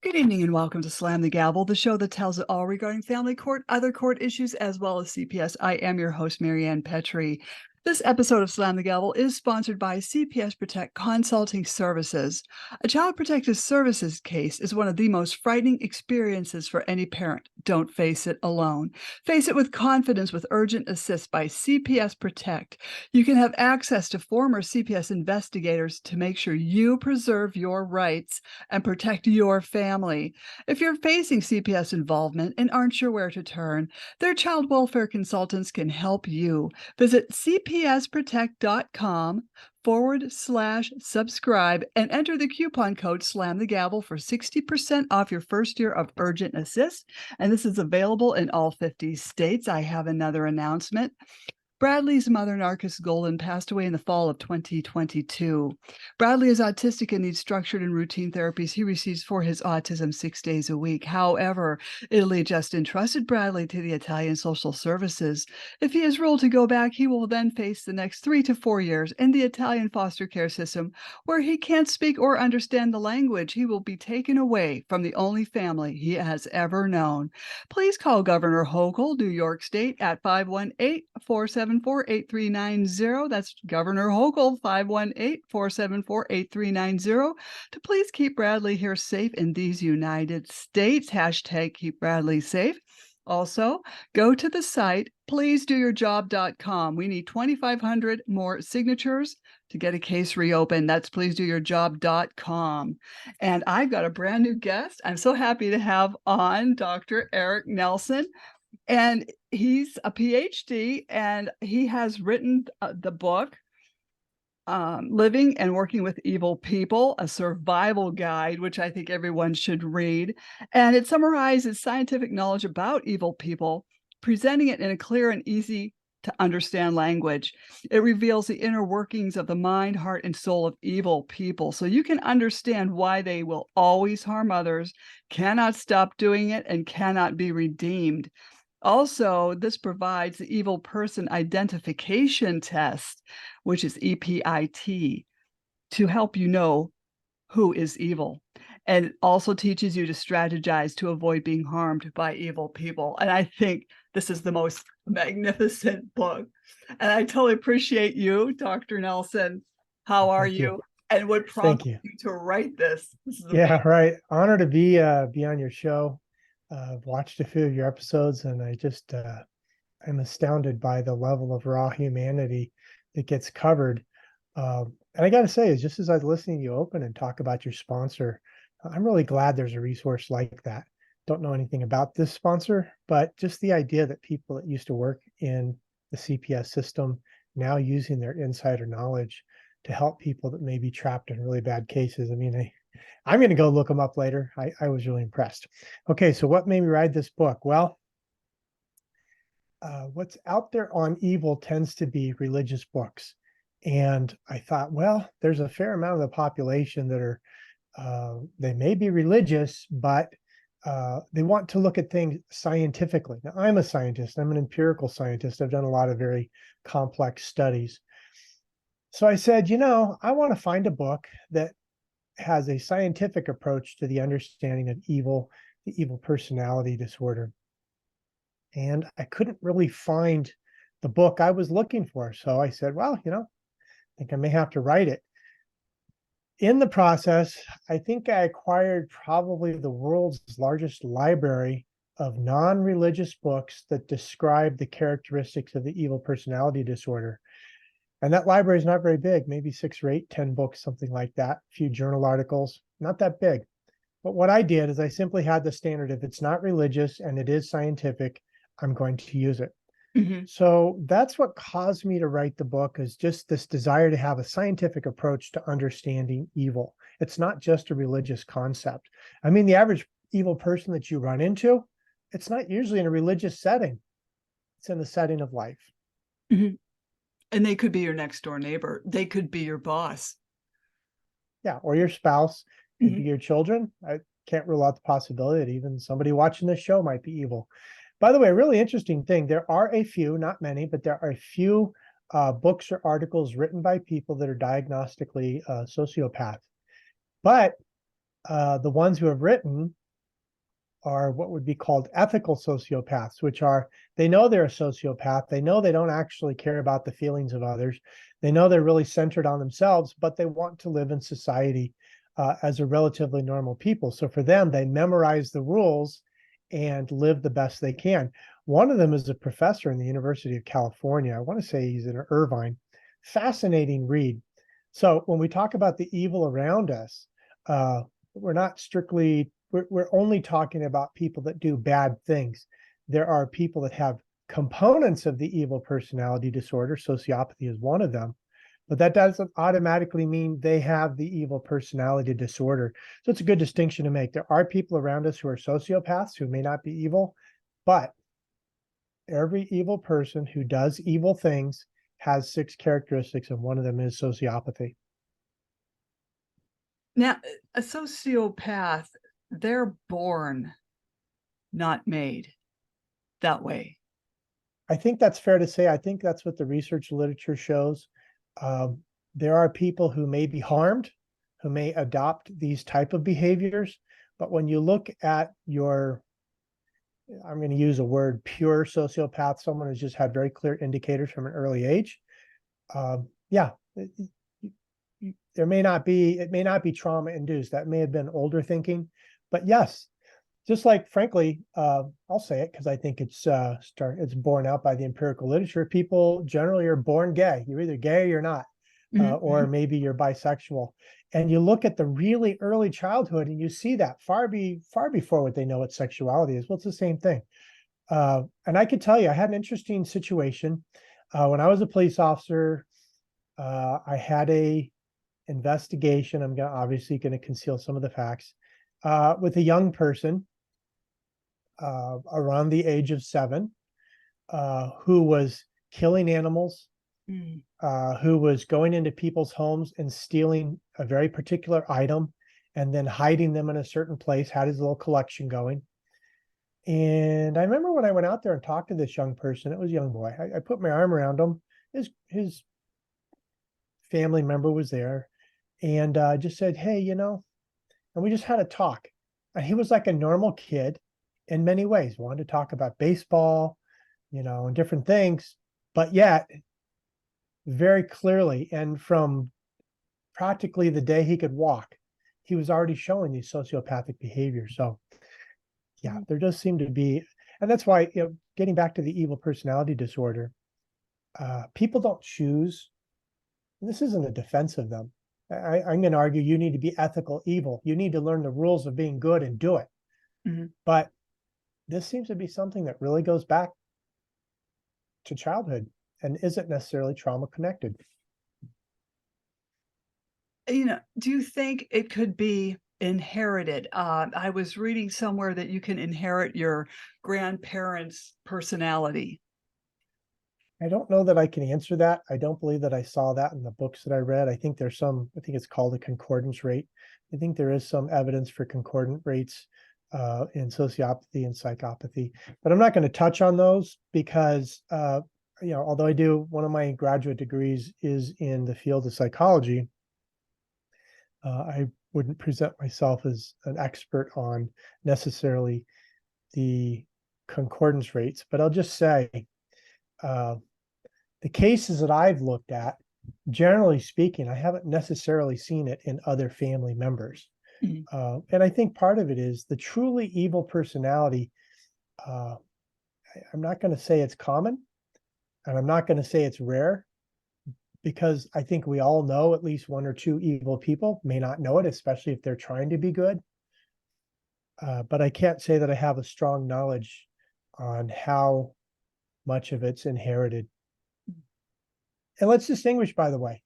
Good evening and welcome to Slam the Gavel, the show that tells it all regarding family court, other court issues, as well as CPS. I am your host, Marianne Petrie. This episode of Slam the Gavel is sponsored by CPS Protect Consulting Services. A child protective services case is one of the most frightening experiences for any parent. Don't face it alone. Face it with confidence with Urgent Assist by CPS Protect. You can have access to former CPS investigators to make sure you preserve your rights and protect your family. If you're facing CPS involvement and aren't sure where to turn, their child welfare consultants can help you. Visit cpsprotect.com/subscribe and enter the coupon code SLAMTHEGAVEL for 60% off your first year of Urgent Assist. And this is available in all 50 states. I have another announcement. Bradley's mother, Narcisse Golden, passed away in the fall of 2022. Bradley is autistic and needs structured and routine therapies he receives for his autism 6 days a week. However, Italy just entrusted Bradley to the Italian Social Services. If he is ruled to go back, he will then face the next 3 to 4 years in the Italian foster care system, where he can't speak or understand the language. He will be taken away from the only family he has ever known. Please call Governor Hochul, New York State, at 518-474-8390. That's Governor Hochul, 518-474-8390, to please keep Bradley here safe in these United States. Hashtag keep Bradley safe. Also, go to the site, pleasedoyourjob.com. We need 2,500 more signatures to get a case reopened. That's pleasedoyourjob.com. And I've got a brand new guest. I'm so happy to have on Dr. Eric Nelson. And he's a Ph.D. and he has written the book, Living and Working with Evil People, a survival guide, which I think everyone should read. And it summarizes scientific knowledge about evil people, presenting it in a clear and easy to understand language. It reveals the inner workings of the mind, heart, and soul of evil people, so you can understand why they will always harm others, cannot stop doing it, and cannot be redeemed. Also, this provides the evil person identification test, which is EPIT, to help you know who is evil. And it also teaches you to strategize to avoid being harmed by evil people. And I think this is the most magnificent book. And I totally appreciate you, Dr. Nelson. How are you? And what prompted you to write this? This is amazing. Yeah, right. Honor to be on your show. I've watched a few of your episodes, and I just I'm astounded by the level of raw humanity that gets covered. And I got to say, just as I was listening to you open and talk about your sponsor, I'm really glad there's a resource like that. Don't know anything about this sponsor, but just the idea that people that used to work in the CPS system now using their insider knowledge to help people that may be trapped in really bad cases. I mean, I'm going to go look them up later. I was really impressed. Okay, so what made me write this book? Well, what's out there on evil tends to be religious books. And I thought, well, there's a fair amount of the population that are, they may be religious, but they want to look at things scientifically. Now, I'm a scientist. I'm an empirical scientist. I've done a lot of very complex studies. So I said, I want to find a book that has a scientific approach to the understanding of evil, the evil personality disorder. And I couldn't really find the book I was looking for. So I said, well, I think I may have to write it. In the process, I think I acquired probably the world's largest library of non-religious books that describe the characteristics of the evil personality disorder. And that library is not very big, maybe 6 or 8, 10 books, something like that, a few journal articles, not that big. But what I did is I simply had the standard, if it's not religious and it is scientific, I'm going to use it. Mm-hmm. So that's what caused me to write the book, is just this desire to have a scientific approach to understanding evil. It's not just a religious concept. I mean, the average evil person that you run into, it's not usually in a religious setting. It's in the setting of life. Mm-hmm. And they could be your next door neighbor. They could be your boss. Yeah, or your spouse, could be your children. I can't rule out the possibility that even somebody watching this show might be evil. By the way, a really interesting thing, there are a few, not many, but there are a few books or articles written by people that are diagnostically sociopath. But The ones who have written are what would be called ethical sociopaths, which are, they know they're a sociopath. They know they don't actually care about the feelings of others. They know they're really centered on themselves, but they want to live in society as a relatively normal people. So for them, they memorize the rules and live the best they can. One of them is a professor in the University of California. I want to say he's in Irvine. Fascinating read. So when we talk about the evil around us, we're not strictly, we're only talking about people that do bad things. There are people that have components of the evil personality disorder. Sociopathy is one of them, but that doesn't automatically mean they have the evil personality disorder. So it's a good distinction to make. There are people around us who are sociopaths who may not be evil, but every evil person who does evil things has 6 characteristics, and one of them is sociopathy. Now, a sociopath, they're born, not made that way. I think that's fair to say. I think that's what the research literature shows. Um, there are people who may be harmed, who may adopt these type of behaviors, but when you look at your, I'm going to use a word, pure sociopath, someone who's just had very clear indicators from an early age. Yeah, there may not be, it may not be trauma induced. That may have been older thinking, but yes, just like, frankly, I'll say it because I think it's borne out by the empirical literature. People generally are born gay. You're either gay or you're not, or maybe you're bisexual. And you look at the really early childhood, and you see that far before what they know what sexuality is. Well, it's the same thing. And I can tell you, I had an interesting situation when I was a police officer. I had a investigation. I'm obviously going to conceal some of the facts with a young person around the age of 7, who was killing animals, who was going into people's homes and stealing a very particular item and then hiding them in a certain place, had his little collection going. And I remember when I went out there and talked to this young person, it was a young boy, I put my arm around him. His family member was there, and just said, hey, and we just had a talk. And he was like a normal kid in many ways, wanted to talk about baseball, and different things, but yet very clearly, and from practically the day he could walk, he was already showing these sociopathic behaviors. So yeah, there does seem to be, and that's why, getting back to the evil personality disorder, people don't choose. This isn't a defense of them. I'm going to argue you need to be ethical evil. You need to learn the rules of being good and do it. But this seems to be something that really goes back to childhood and isn't necessarily trauma connected. Do you think it could be inherited? I was reading somewhere that you can inherit your grandparents' personality. I don't know that I can answer that. I don't believe that I saw that in the books that I read. I think there's some, I think it's called a concordance rate. I think there is some evidence for concordant rates in sociopathy and psychopathy, but I'm not going to touch on those because, although I do, one of my graduate degrees is in the field of psychology, I wouldn't present myself as an expert on necessarily the concordance rates, but I'll just say, the cases that I've looked at, generally speaking, I haven't necessarily seen it in other family members. And I think part of it is the truly evil personality. I'm not going to say it's common, and I'm not going to say it's rare, because I think we all know at least 1 or 2 evil people, may not know it, especially if they're trying to be good. But I can't say that I have a strong knowledge on how much of it's inherited. And let's distinguish, by the way,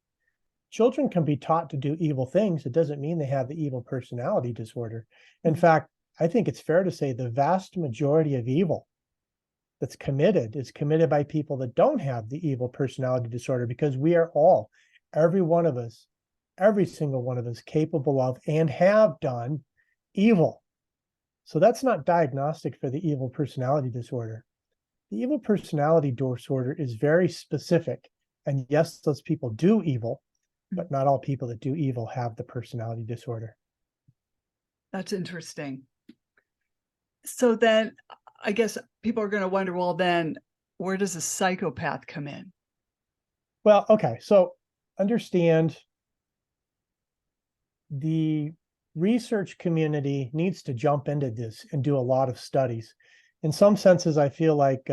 children can be taught to do evil things. It doesn't mean they have the evil personality disorder. In fact, I think it's fair to say the vast majority of evil that's committed is committed by people that don't have the evil personality disorder, because we are all, every one of us, every single one of us, capable of and have done evil. So that's not diagnostic for the evil personality disorder. The evil personality disorder is very specific. And yes, those people do evil, but not all people that do evil have the personality disorder. That's interesting. So then I guess people are going to wonder, well, then where does a psychopath come in? Well, okay. So understand the research community needs to jump into this and do a lot of studies. In some senses, I feel like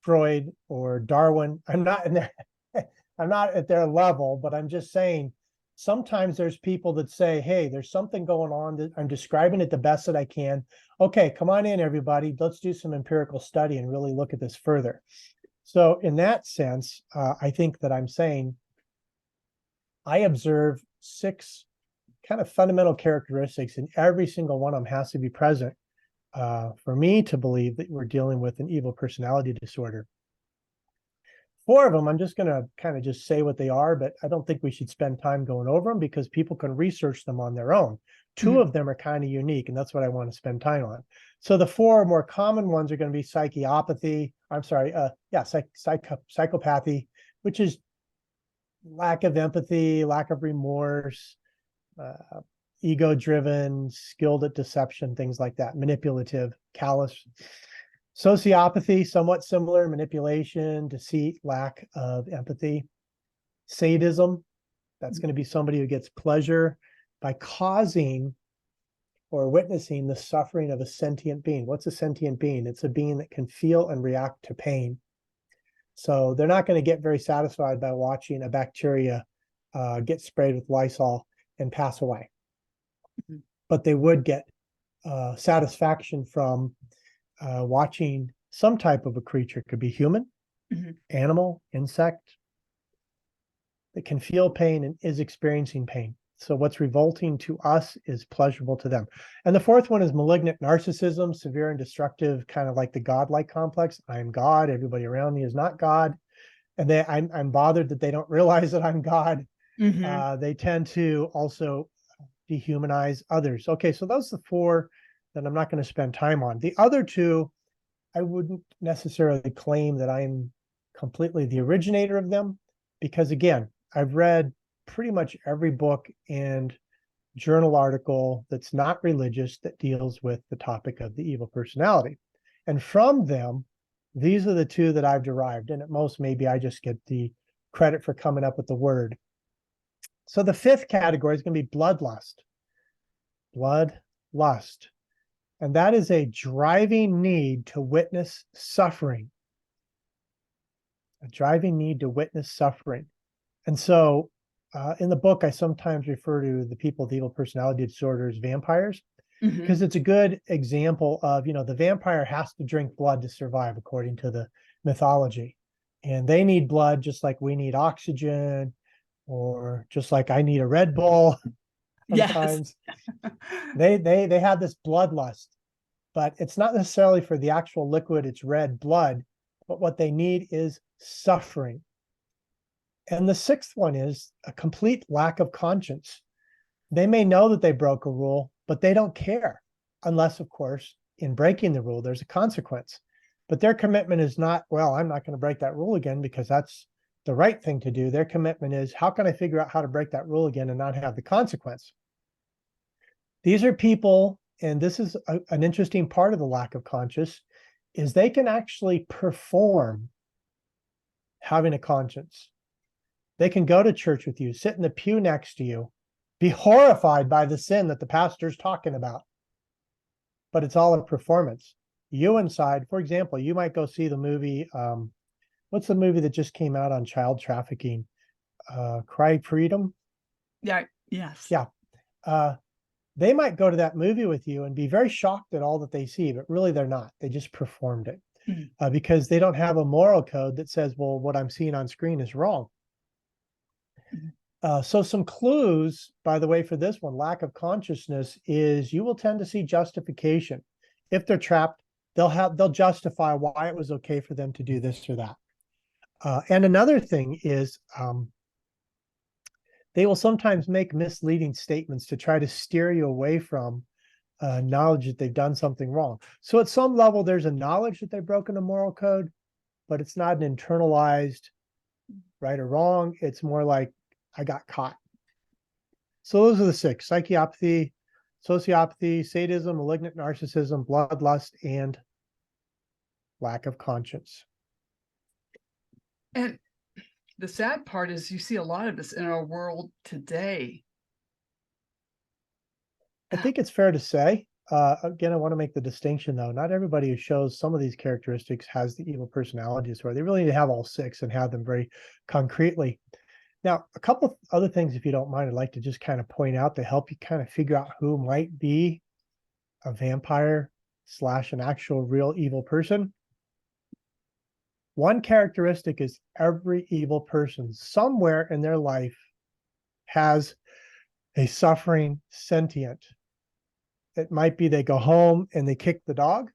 Freud or Darwin, I'm not in their, I'm not at their level, but I'm just saying sometimes there's people that say, hey, there's something going on that I'm describing it the best that I can. Okay, come on in, everybody. Let's do some empirical study and really look at this further. So in that sense, I think that I'm saying I observe 6 kind of fundamental characteristics, and every single one of them has to be present for me to believe that we're dealing with an evil personality disorder. 4 of them, I'm just going to kind of just say what they are, but I don't think we should spend time going over them because people can research them on their own. 2 of them are kind of unique, and that's what I want to spend time on. So the 4 more common ones are going to be psychopathy. I'm sorry, psychopathy, which is lack of empathy, lack of remorse, ego-driven, skilled at deception, things like that, manipulative, callous. Sociopathy, somewhat similar, manipulation, deceit, lack of empathy. Sadism, that's going to be somebody who gets pleasure by causing or witnessing the suffering of a sentient being. What's a sentient being? It's a being that can feel and react to pain. So they're not going to get very satisfied by watching a bacteria get sprayed with Lysol and pass away. But they would get satisfaction from watching some type of a creature. It could be human, animal, insect, that can feel pain and is experiencing pain. So what's revolting to us is pleasurable to them. And the 4th one is malignant narcissism, severe and destructive, kind of like the godlike complex. I'm God. Everybody around me is not God. And I'm bothered that they don't realize that I'm God. They tend to also dehumanize others. Okay, so those are the 4 that I'm not going to spend time on. The other 2, I wouldn't necessarily claim that I'm completely the originator of them, because again, I've read pretty much every book and journal article that's not religious that deals with the topic of the evil personality. And from them, these are the 2 that I've derived. And at most, maybe I just get the credit for coming up with the word. So the 5th category is going to be bloodlust. Bloodlust. And that is a driving need to witness suffering. A driving need to witness suffering. And so in the book, I sometimes refer to the people with evil personality disorder as vampires, because it's a good example of, the vampire has to drink blood to survive, according to the mythology. And they need blood just like we need oxygen, or just like I need a Red Bull sometimes. Yes. They have this bloodlust, but it's not necessarily for the actual liquid, it's red blood, but what they need is suffering. And the 6th one is a complete lack of conscience. They may know that they broke a rule, but they don't care, unless, of course, in breaking the rule, there's a consequence. But their commitment is not, well, I'm not going to break that rule again because that's the right thing to do. Their commitment is, how can I figure out how to break that rule again and not have the consequence? These are people, and this is an interesting part of the lack of conscience, is they can actually perform having a conscience. They can go to church with you, sit in the pew next to you, be horrified by the sin that the pastor's talking about, but it's all a performance. You inside, for example, you might go see the movie, what's the movie that just came out on child trafficking? Cry Freedom? Yeah, yes. Yeah. They might go to that movie with you and be very shocked at all that they see, but really they're not. They just performed it because they don't have a moral code that says, well, what I'm seeing on screen is wrong. So some clues, by the way, for this one, lack of consciousness, is you will tend to see justification. If they're trapped, they'll justify why it was okay for them to do this or that. And another thing is they will sometimes make misleading statements to try to steer you away from knowledge that they've done something wrong. So at some level, there's a knowledge that they've broken a moral code, but it's not an internalized right or wrong. It's more like, I got caught. So those are the 6: psychopathy, sociopathy, sadism, malignant narcissism, bloodlust, and lack of conscience. And the sad part is you see a lot of this in our world today. I think it's fair to say, again, I want to make the distinction though, not everybody who shows some of these characteristics has the evil personality disorder. They really need to have all six and have them very concretely. Now, a couple of other things, if you don't mind, I'd like to just kind of point out to help you kind of figure out who might be a vampire / an actual real evil person. One characteristic is every evil person somewhere in their life has a suffering sentient. It might be they go home and they kick the dog.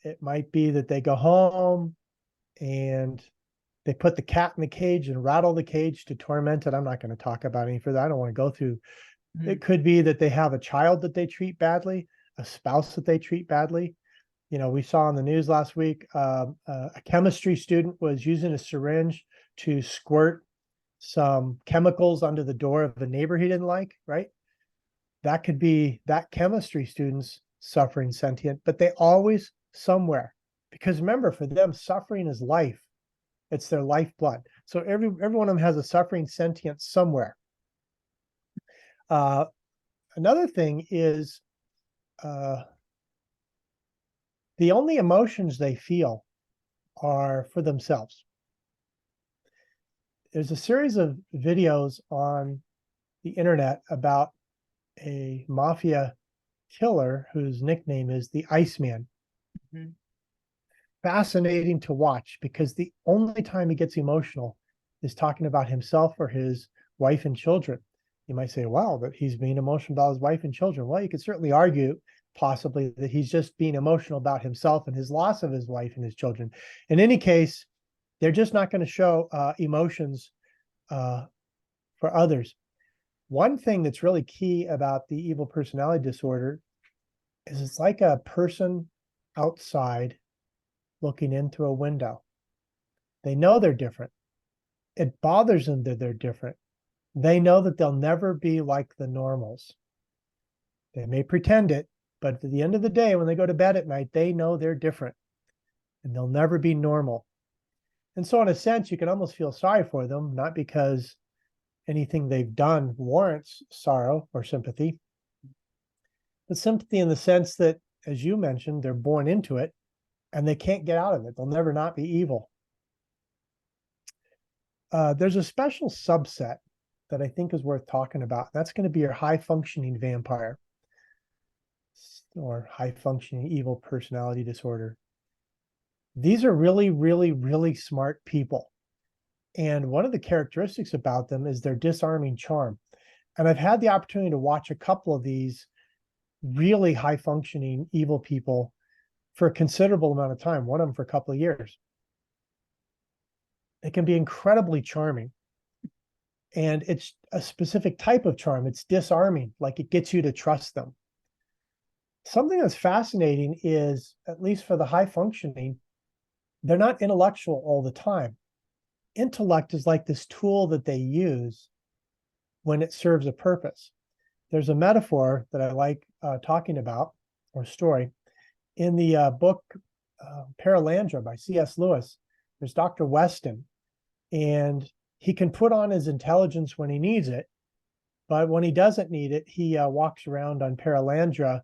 It might be that they go home and they put the cat in the cage and rattle the cage to torment it. I'm not going to talk about any further. I don't want to go through. Mhm. It could be that they have a child that they treat badly, a spouse that they treat badly. You know, we saw on the news last week, a chemistry student was using a syringe to squirt some chemicals under the door of a neighbor he didn't like, right? That could be that chemistry student's suffering sentient, but they always somewhere, because remember, for them, suffering is life. It's their lifeblood. So every one of them has a suffering sentient somewhere. Another thing is the only emotions they feel are for themselves. There's a series of videos on the internet about a mafia killer whose nickname is the Iceman. Mhm. Fascinating to watch because the only time he gets emotional is talking about himself or his wife and children. You might say, wow, but he's being emotional about his wife and children. Well, you could certainly argue possibly that he's just being emotional about himself and his loss of his wife and his children. In any case, they're just not going to show emotions for others. One thing that's really key about the evil personality disorder is it's like a person outside looking in through a window. They know they're different. It bothers them that they're different. They know that they'll never be like the normals. They may pretend it, but at the end of the day, when they go to bed at night, they know they're different and they'll never be normal. And so in a sense, you can almost feel sorry for them, not because anything they've done warrants sorrow or sympathy, but sympathy in the sense that, as you mentioned, they're born into it and they can't get out of it. They'll never not be evil. There's a special subset that I think is worth talking about. That's going to be your high-functioning vampire or high-functioning evil personality disorder. These are really, really, really smart people. And one of the characteristics about them is their disarming charm. And I've had the opportunity to watch a couple of these really high-functioning evil people for a considerable amount of time, one of them for a couple of years. It can be incredibly charming. And it's a specific type of charm. It's disarming, like it gets you to trust them. Something that's fascinating is, at least for the high functioning, they're not intellectual all the time. Intellect is like this tool that they use when it serves a purpose. There's a metaphor that I like talking about, or story. In the book Paralandra by C.S. Lewis, there's Dr. Weston, and he can put on his intelligence when he needs it, but when he doesn't need it, he walks around on Paralandra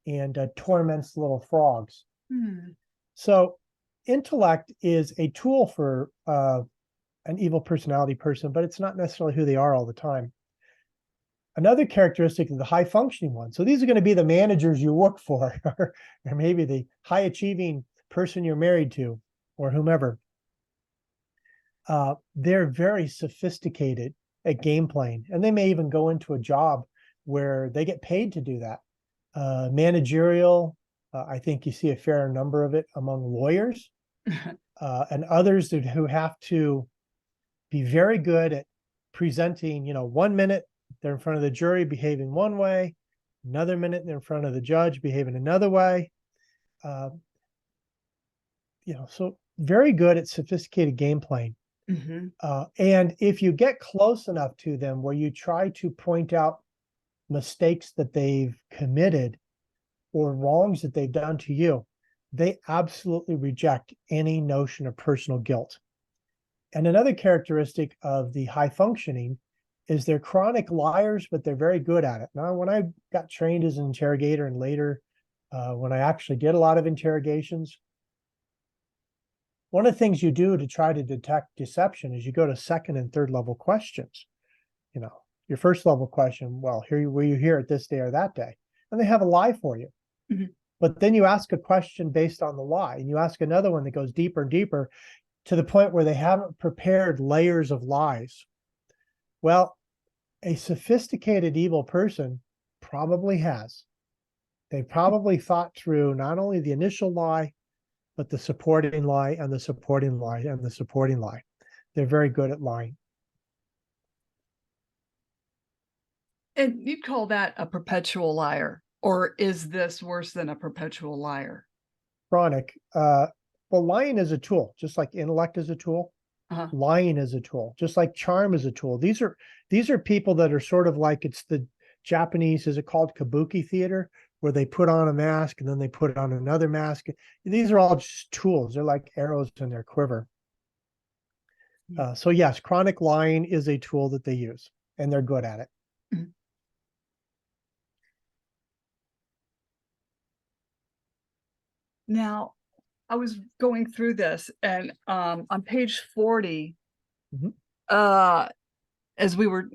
and torments little frogs. Hmm. So intellect is a tool for an evil personality person, but it's not necessarily who they are all the time. Another characteristic of the high functioning one. So these are going to be the managers you work for, or maybe the high achieving person you're married to, or whomever. They're very sophisticated at game playing, and they may even go into a job where they get paid to do that. Managerial, I think you see a fair number of it among lawyers and others who have to be very good at presenting, 1 minute they're in front of the jury behaving one way, another minute they're in front of the judge behaving another way. So very good at sophisticated game playing. Mm-hmm. And if you get close enough to them where you try to point out mistakes that they've committed or wrongs that they've done to you, they absolutely reject any notion of personal guilt. And another characteristic of the high functioning is they're chronic liars, but they're very good at it. Now, when I got trained as an interrogator and later when I actually did a lot of interrogations, one of the things you do to try to detect deception is you go to second and third level questions. You know, your first level question, well, were you here at this day or that day? And they have a lie for you. Mm-hmm. But then you ask a question based on the lie, and you ask another one that goes deeper and deeper to the point where they haven't prepared layers of lies. Well, a sophisticated evil person probably has. They probably thought through not only the initial lie, but the supporting lie and the supporting lie and the supporting lie. They're very good at lying. And you'd call that a perpetual liar, or is this worse than a perpetual liar? Chronic. Well, lying is a tool, just like intellect is a tool. Uh-huh. Lying is a tool, just like charm is a tool. These are people that are sort of like, it's the Japanese, is it called kabuki theater, where they put on a mask and then they put on another mask. These are all just tools. They're like arrows in their quiver. So yes, chronic lying is a tool that they use, and they're good at it. Mhm. Now, I was going through this, and on page 40, Mhm. as we were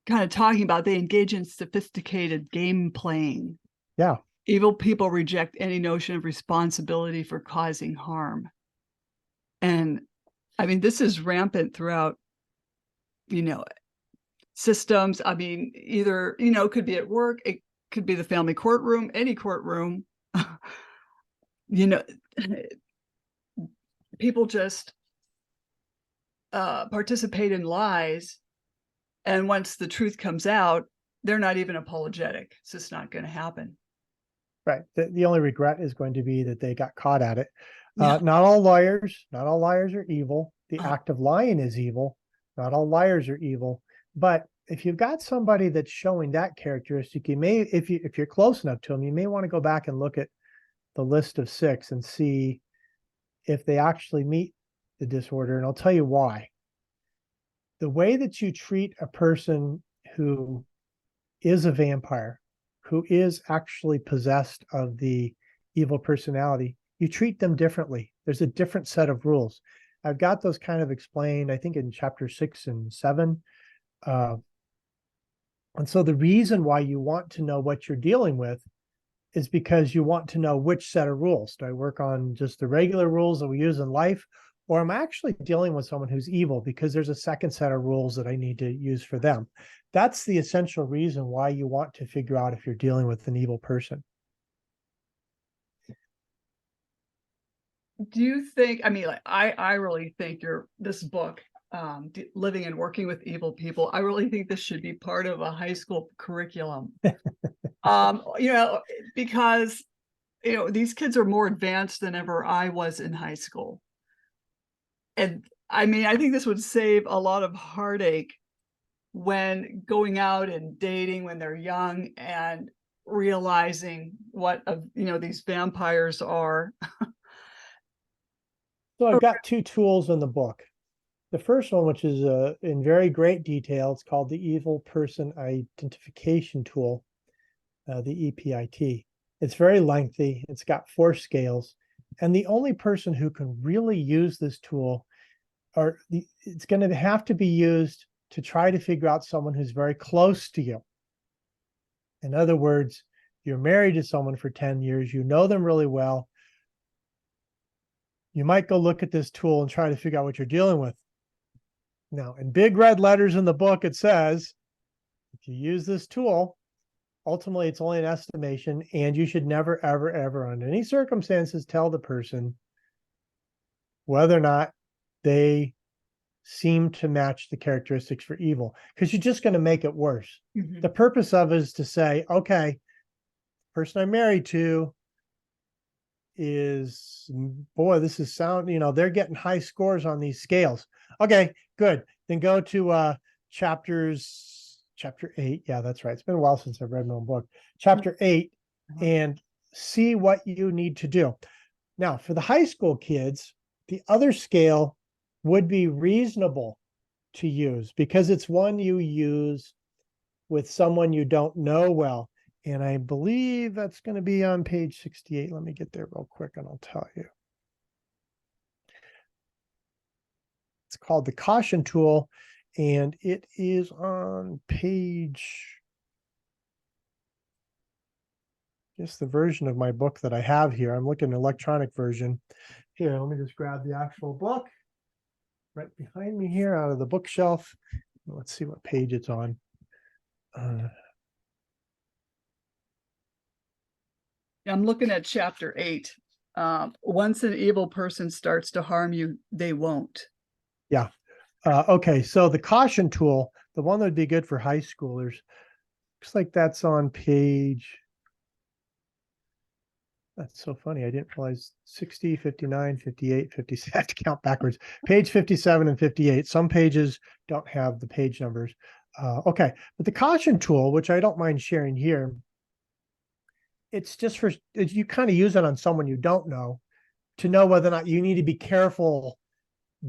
kind of talking about, they engage in sophisticated game playing. Yeah. Evil people reject any notion of responsibility for causing harm. And I mean, this is rampant throughout, you know, systems. I mean, either, it could be at work, it could be the family courtroom, any courtroom. you know, people just participate in lies. And once the truth comes out, they're not even apologetic. It's just not going to happen. Right. The only regret is going to be that they got caught at it. Yeah. Not all liars are evil. The act of lying is evil. Not all liars are evil. But if you've got somebody that's showing that characteristic, you may, if you're close enough to them, you may want to go back and look at the list of 6 and see if they actually meet the disorder. And I'll tell you why. The way that you treat a person who is a vampire, who is actually possessed of the evil personality, you treat them differently. There's a different set of rules. I've got those kind of explained, I think, in chapter 6 and 7. And so the reason why you want to know what you're dealing with is because you want to know which set of rules. Do I work on just the regular rules that we use in life, or am I actually dealing with someone who's evil because there's a second set of rules that I need to use for them? That's the essential reason why you want to figure out if you're dealing with an evil person. Do you think, I mean, like, I really think this book, Living and Working with Evil People, I really think this should be part of a high school curriculum. Because, these kids are more advanced than ever I was in high school. And I mean, I think this would save a lot of heartache when going out and dating when they're young and realizing what, these vampires are. So I've got 2 tools in the book. The first one, which is in very great detail, it's called the Evil Person Identification Tool, the EPIT. It's very lengthy. It's got 4 scales. And the only person who can really use this tool, it's going to have to be used to try to figure out someone who's very close to you. In other words, you're married to someone for 10 years, you know them really well. You might go look at this tool and try to figure out what you're dealing with. Now, in big red letters in the book, it says, if you use this tool, ultimately it's only an estimation, and you should never, ever, ever, under any circumstances, tell the person whether or not they seem to match the characteristics for evil, because you're just going to make it worse. Mhm. The purpose of it is to say, okay, the person I'm married to is, boy, this is they're getting high scores on these scales. Okay, good. Then go to chapters chapter 8. Yeah, that's right. It's been a while since I've read my own book. Chapter 8, and see what you need to do. Now, for the high school kids, the other scale would be reasonable to use because it's one you use with someone you don't know well. And I believe that's going to be on page 68. Let me get there real quick and I'll tell you. It's called the caution tool, and it is on page, just the version of my book that I have here. I'm looking at an electronic version. Here, let me just grab the actual book right behind me here out of the bookshelf. Let's see what page it's on. I'm looking at chapter 8. Once an evil person starts to harm you, they won't. Yeah. Okay, so the caution tool, the one that would be good for high schoolers, looks like that's on page, that's so funny. I didn't realize 60, 59, 58, 57. I have to count backwards. Page 57 and 58. Some pages don't have the page numbers. Okay, but the caution tool, which I don't mind sharing here, it's just for, you kind of use it on someone you don't know to know whether or not you need to be careful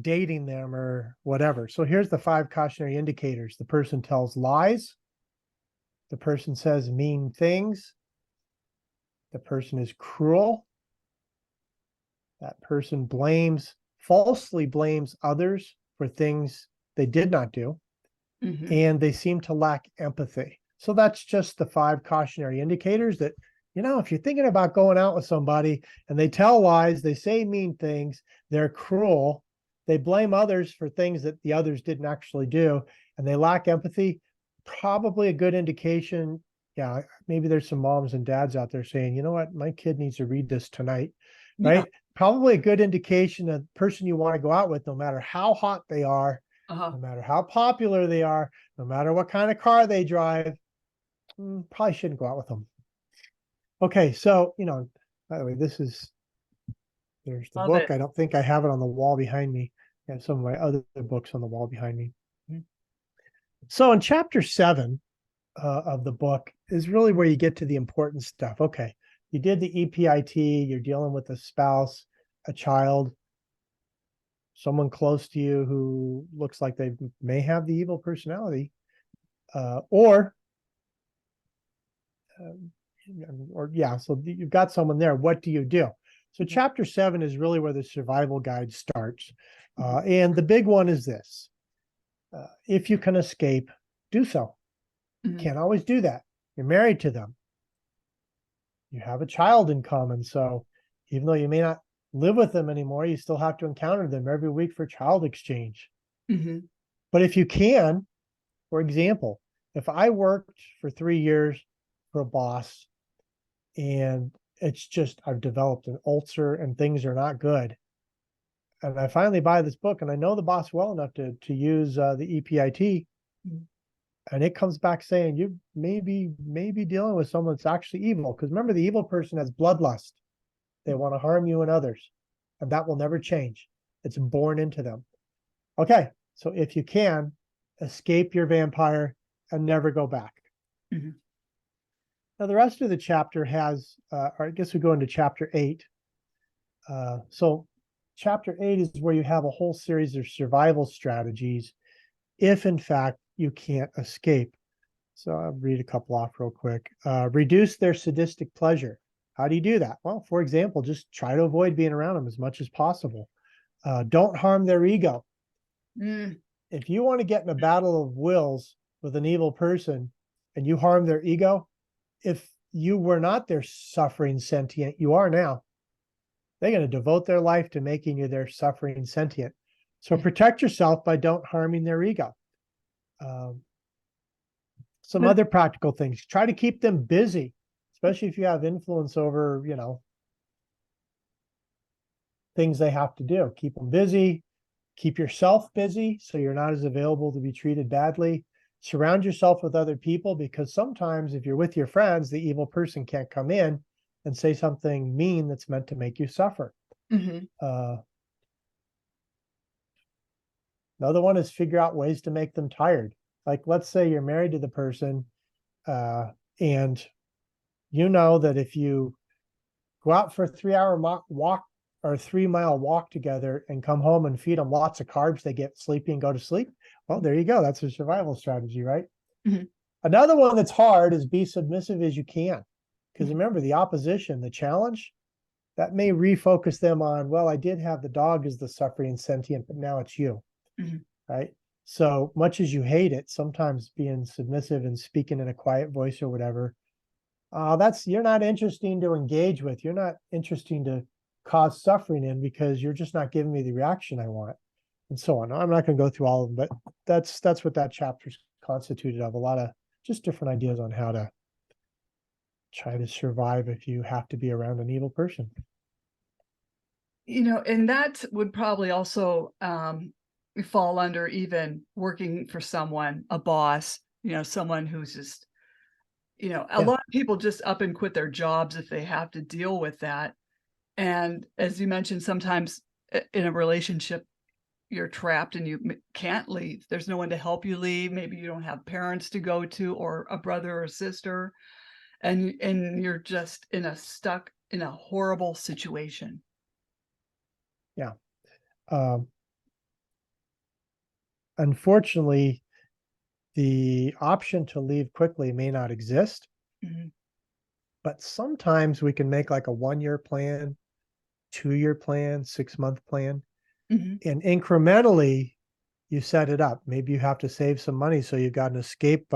dating them or whatever. So here's the 5 cautionary indicators. The person tells lies. The person says mean things. The person is cruel. That person falsely blames others for things they did not do. Mm-hmm. And they seem to lack empathy. So that's just the 5 cautionary indicators that, if you're thinking about going out with somebody and they tell lies, they say mean things, they're cruel, they blame others for things that the others didn't actually do, and they lack empathy, probably a good indication. Yeah, maybe there's some moms and dads out there saying, you know what, my kid needs to read this tonight, right? Yeah. Probably a good indication that the person you want to go out with, no matter how hot they are, Uh-huh. no matter how popular they are, no matter what kind of car they drive, probably shouldn't go out with them. Okay, so, by the way, there's the Love book. it. I don't think I have it on the wall behind me. I have some of my other books on the wall behind me. So in chapter 7 of the book is really where you get to the important stuff. Okay, you did the EPIT, you're dealing with a spouse, a child, someone close to you who looks like they may have the evil personality, or so you've got someone there. What do you do? So chapter 7 is really where the survival guide starts. And the big one is this. If you can escape, do so. Mm-hmm. Can't always do that. You're married to them. You have a child in common. So even though you may not live with them anymore, you still have to encounter them every week for child exchange. Mm-hmm. But if you can, for example, if I worked for 3 years for a boss and it's just, I've developed an ulcer and things are not good, and I finally buy this book and I know the boss well enough to use the EPIT, and it comes back saying you may be dealing with someone that's actually evil. Because remember, the evil person has bloodlust. They want to harm you and others, and that will never change. It's born into them. Okay, so if you can, escape your vampire and never go back. Mm-hmm. Now, the rest of the chapter has, or I guess we go into chapter 8. So chapter 8 is where you have a whole series of survival strategies if, in fact, you can't escape. So I'll read a couple off real quick. Reduce their sadistic pleasure. How do you do that? Well, for example, just try to avoid being around them as much as possible. Don't harm their ego. If you want to get in a battle of wills with an evil person and you harm their ego, if you were not their suffering sentient, you are now. They're going to devote their life to making you their suffering sentient. So protect yourself by don't harming their ego. Some other practical things. Try to keep them busy, especially if you have influence over, things they have to do. Keep them busy. Keep yourself busy so you're not as available to be treated badly. Surround yourself with other people, because sometimes if you're with your friends, the evil person can't come in and say something mean that's meant to make you suffer. Mm-hmm. Another one is figure out ways to make them tired. Like, let's say you're married to the person, and you know that if you go out for a 3 hour walk or a 3 mile walk together and come home and feed them lots of carbs, they get sleepy and go to sleep. Well, there you go. That's a survival strategy, right? Mhm. Another one that's hard is be submissive as you can. Because Mhm. remember, the opposition, the challenge, that may refocus them on, well, I did have the dog as the suffering sentient, but now it's you, Mhm. right? So much as you hate it, sometimes being submissive and speaking in a quiet voice or whatever, that's you're not interesting to engage with. You're not interesting to cause suffering in because you're just not giving me the reaction I want, and so on. I'm not going to go through all of them, but that's what that chapter's constituted of. A lot of just different ideas on how to try to survive if you have to be around an evil person. And that would probably also fall under even working for someone, a boss, someone who's just, a Yeah. lot of people just up and quit their jobs if they have to deal with that. And as you mentioned, sometimes in a relationship, you're trapped and you can't leave. There's no one to help you leave. Maybe you don't have parents to go to or a brother or sister, and you're just stuck in a horrible situation. Yeah. Um, Unfortunately, the option to leave quickly may not exist, Mhm. but sometimes we can make like a 1 year plan, 2 year plan, 6 month plan, Mhm. and incrementally you set it up. Maybe you have to save some money so you've got an escape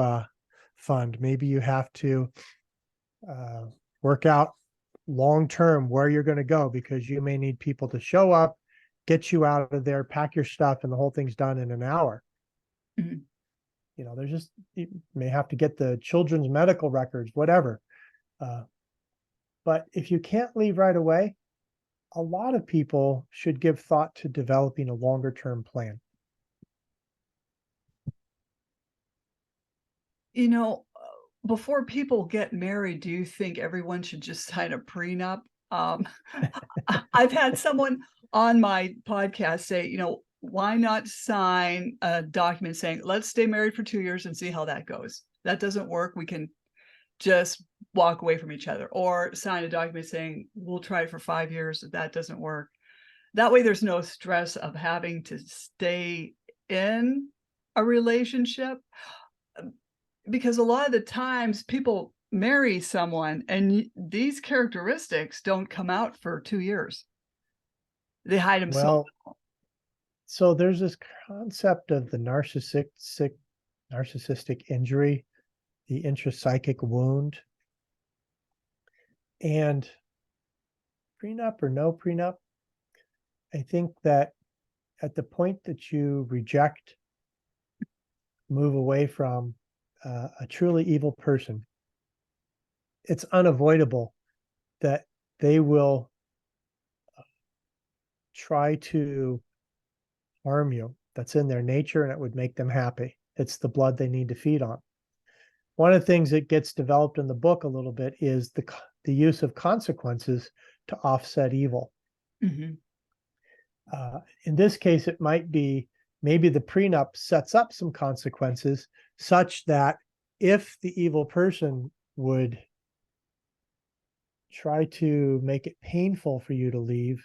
fund. Maybe you have to uh, work out long term where you're going to go because you may need people to show up, get you out of there, pack your stuff, and the whole thing's done in an hour. Mhm. There's just, you may have to get the children's medical records, whatever. Uh, but if you can't leave right away, a lot of people should give thought to developing a longer term plan. You know, Before people get married, do you think everyone should just sign a prenup? Um, I've had someone on my podcast say, why not sign a document saying, let's stay married for 2 years and see how that goes. That doesn't work. We can just walk away from each other, or sign a document saying, we'll try it for 5 years. If that doesn't work, that way there's no stress of having to stay in a relationship. Because a lot of the times people marry someone and these characteristics don't come out for 2 years. They hide them so Well, well. so there's this concept of the narcissistic injury, the intrapsychic wound, and prenup or no prenup. I think that at the point that you reject, move away from a truly evil person, it's unavoidable that they will try to harm you. That's in their nature and it would make them happy. It's the blood they need to feed on. One of the things that gets developed in the book a little bit is the use of consequences to offset evil. Mhm. In this case, it might be maybe the prenup sets up some consequences such that if the evil person would try to make it painful for you to leave,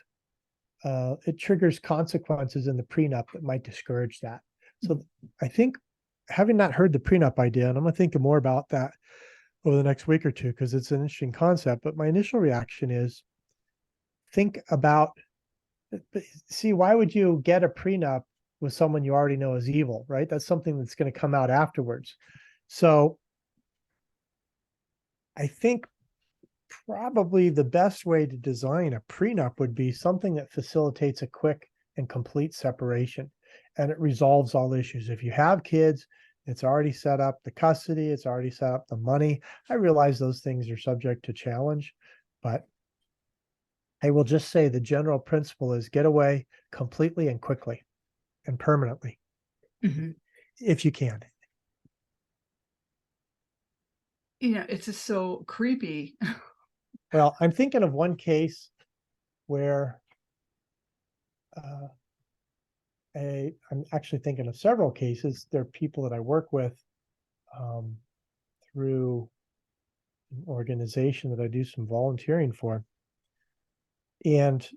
it triggers consequences in the prenup that might discourage that. So I think, having not heard the prenup idea, and I'm going to think more about that over the next week or two because it's an interesting concept. But my initial reaction is think about, see, why would you get a prenup with someone you already know is evil, right? That's something that's going to come out afterwards. So I think probably the best way to design a prenup would be something that facilitates a quick and complete separation and it resolves all issues. If you have kids, it's already set up the custody, it's already set up the money. I realize those things are subject to challenge, but I will just say the general principle is get away completely and quickly and permanently Mhm. if you can. It's just so creepy. Well, I'm thinking of one case where I'm actually thinking of several cases. There are people that I work with um, through an organization that I do some volunteering for. And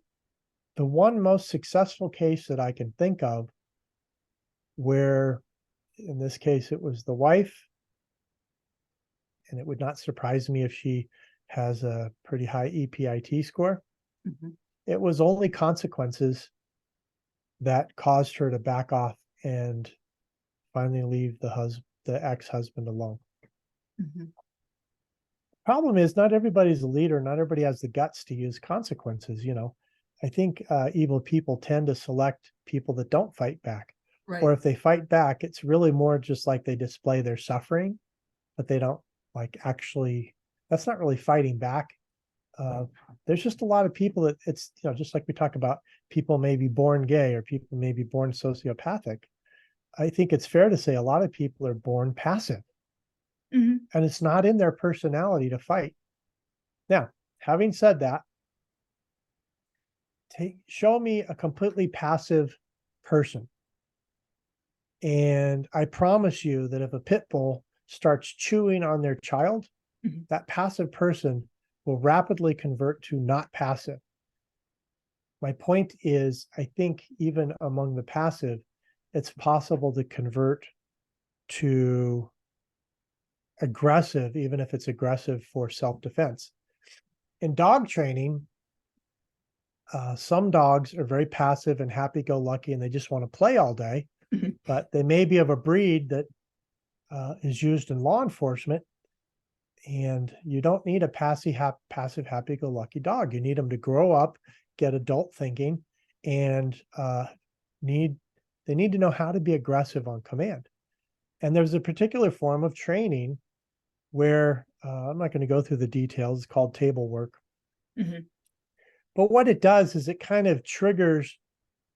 the one most successful case that I can think of, where in this case it was the wife, and it would not surprise me if she has a pretty high EPIT score. Mhm. It was only consequences that caused her to back off and finally leave the ex-husband alone. Mhm. Problem is, not everybody's a leader. Not everybody has the guts to use consequences. I think evil people tend to select people that don't fight back, or Right. if they fight back, it's really more just like they display their suffering, but they don't like actually. That's not really fighting back. There's just a lot of people that it's just like we talk about, people may be born gay or people may be born sociopathic. I think it's fair to say a lot of people are born passive, Mhm. and it's not in their personality to fight. Now, having said that, show me a completely passive person, and I promise you that if a pit bull starts chewing on their child, Mhm. that passive person will rapidly convert to not passive. My point is, I think even among the passive, it's possible to convert to aggressive, even if it's aggressive for self-defense. In dog training, some dogs are very passive and happy-go-lucky, and they just want to play all day, Mhm. but they may be of a breed that is used in law enforcement, and you don't need a passive, happy-go-lucky dog. You need them to grow up, get adult thinking, and need they need to know how to be aggressive on command. And there's a particular form of training where I'm not going to go through the details. It's called table work. Mhm. But what it does is it kind of triggers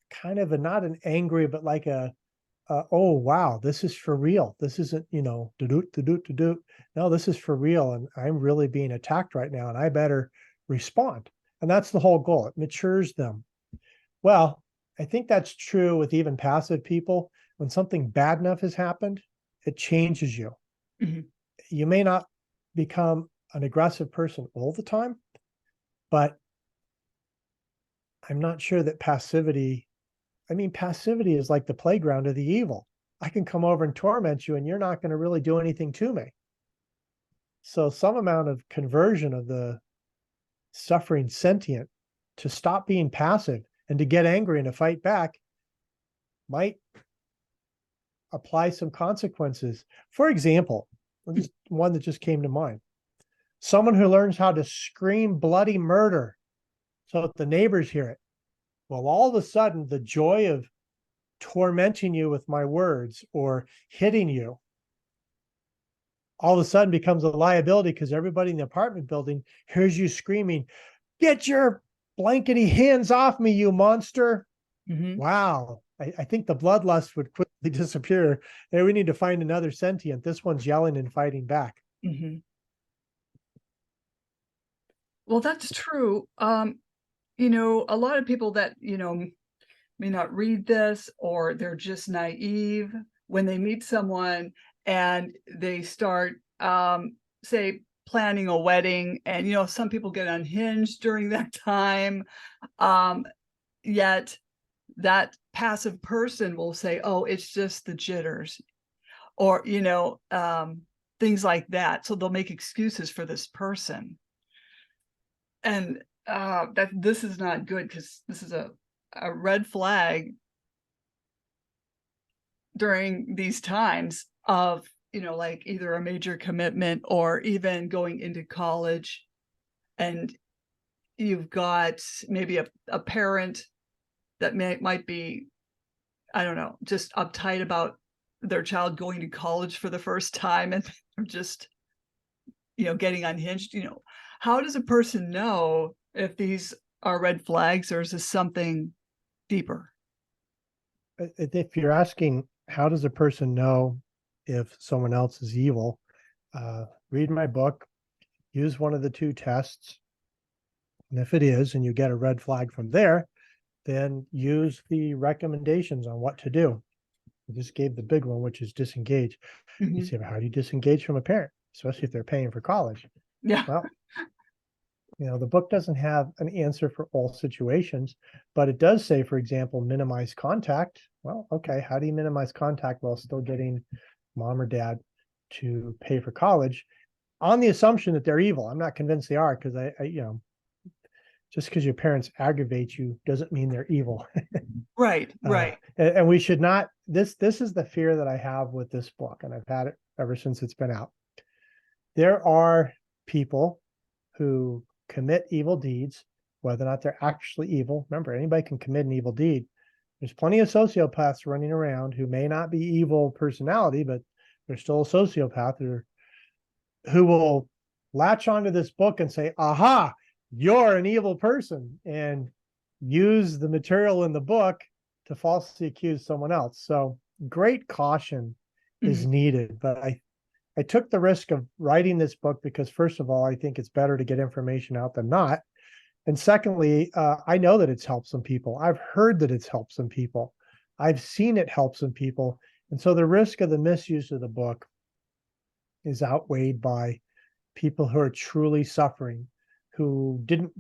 kind of a not an angry, but like oh wow, this is for real. This isn't, to do. No, this is for real, and I'm really being attacked right now, and I better respond. And that's the whole goal. It matures them. Well, I think that's true with even passive people. When something bad enough has happened, it changes you. Mhm. You may not become an aggressive person all the time, but I'm not sure that passivity is like the playground of the evil. I can come over and torment you, and you're not going to really do anything to me. So, some amount of conversion of the suffering sentient to stop being passive and to get angry and to fight back might apply some consequences. For example, just one that just came to mind, someone who learns how to scream bloody murder so that the neighbors hear it. Well, all of a sudden, the joy of tormenting you with my words or hitting you all of a sudden becomes a liability because everybody in the apartment building hears you screaming, "Get your blankety hands off me, you monster." Mhm. Wow. I think the bloodlust would quickly disappear. Hey, we need to find another sentient. This one's yelling and fighting back. Mhm. Well, that's true. A lot of people that, may not read this, or they're just naive when they meet someone and they start, say, planning a wedding, and, some people get unhinged during that time, um, yet that passive person will say, "Oh, it's just the jitters," or, things like that, so they'll make excuses for this person. And, that this is not good because this is a red flag during these times of, like, either a major commitment or even going into college, and you've got maybe a parent that might be, I don't know, just uptight about their child going to college for the first time, and they're just, getting unhinged. How does a person know if these are red flags, or is this something deeper? If you're asking, how does a person know if someone else is evil? Read my book, use one of the two tests. And if it is, and you get a red flag from there, then use the recommendations on what to do. I just gave the big one, which is disengage. You Mhm. say, how do you disengage from a parent, especially if they're paying for college? Yeah. Well, the book doesn't have an answer for all situations, but it does say, for example, minimize contact. Well, okay, how do you minimize contact while still getting mom or dad to pay for college on the assumption that they're evil? I'm not convinced they are, because just because your parents aggravate you doesn't mean they're evil. Right, right. And we should not, this is the fear that I have with this book, and I've had it ever since it's been out. There are people who commit evil deeds, whether or not they're actually evil. Remember, anybody can commit an evil deed. There's plenty of sociopaths running around who may not be evil personality, but they're still a sociopath, who will latch onto this book and say, aha, you're an evil person, and use the material in the book to falsely accuse someone else. So great caution is Mhm. needed. But I took the risk of writing this book because, first of all, I think it's better to get information out than not. And secondly, I know that it's helped some people. I've heard that it's helped some people. I've seen it help some people. And so the risk of the misuse of the book is outweighed by people who are truly suffering, who didn't,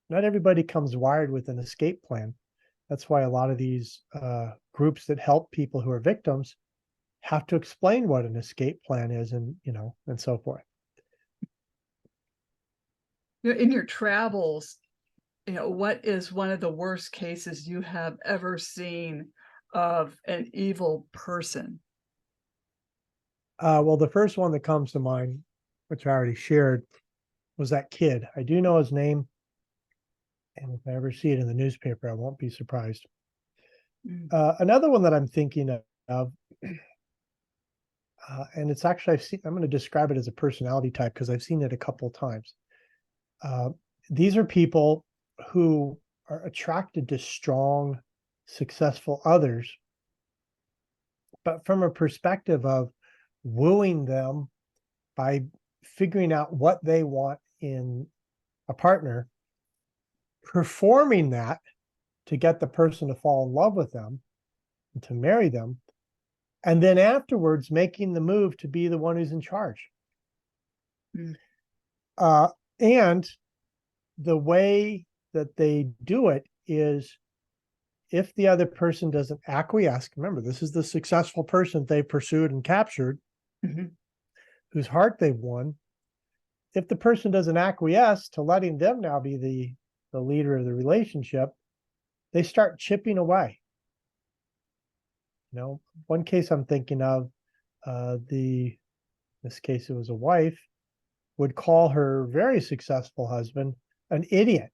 not everybody comes wired with an escape plan. That's why a lot of these groups that help people who are victims have to explain what an escape plan is, and so forth. In your travels, what is one of the worst cases you have ever seen of an evil person? Well, the first one that comes to mind, which I already shared, was that kid. I do know his name, and if I ever see it in the newspaper, I won't be surprised. Mm, Another one that I'm thinking of, and it's actually, I'm going to describe it as a personality type because I've seen it a couple of times. Uh, these are people who are attracted to strong, successful others, but from a perspective of wooing them by figuring out what they want in a partner, performing that to get the person to fall in love with them and to marry them, and then afterwards making the move to be the one who's in charge. mm, Uh, and the way that they do it is, if the other person doesn't acquiesce, remember, this is the successful person they pursued and captured, mhm, whose heart they've won. If the person doesn't acquiesce to letting them now be the leader of the relationship, they start chipping away. One case I'm thinking of, in this case, it was a wife, would call her very successful husband an idiot.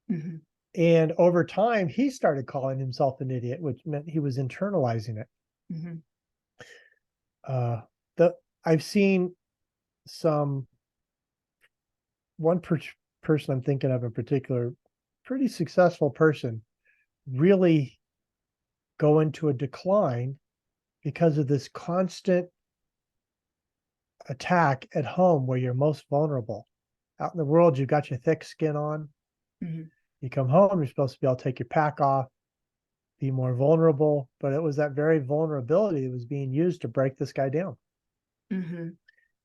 mhm, And over time, he started calling himself an idiot, which meant he was internalizing it. mhm, Uh, the I've seen some one person I'm thinking of in particular, pretty successful person, really go into a decline because of this constant attack at home where you're most vulnerable. Out in the world, you've got your thick skin on. mhm, You come home, you're supposed to be able to take your pack off, be more vulnerable. But it was that very vulnerability that was being used to break this guy down. mhm,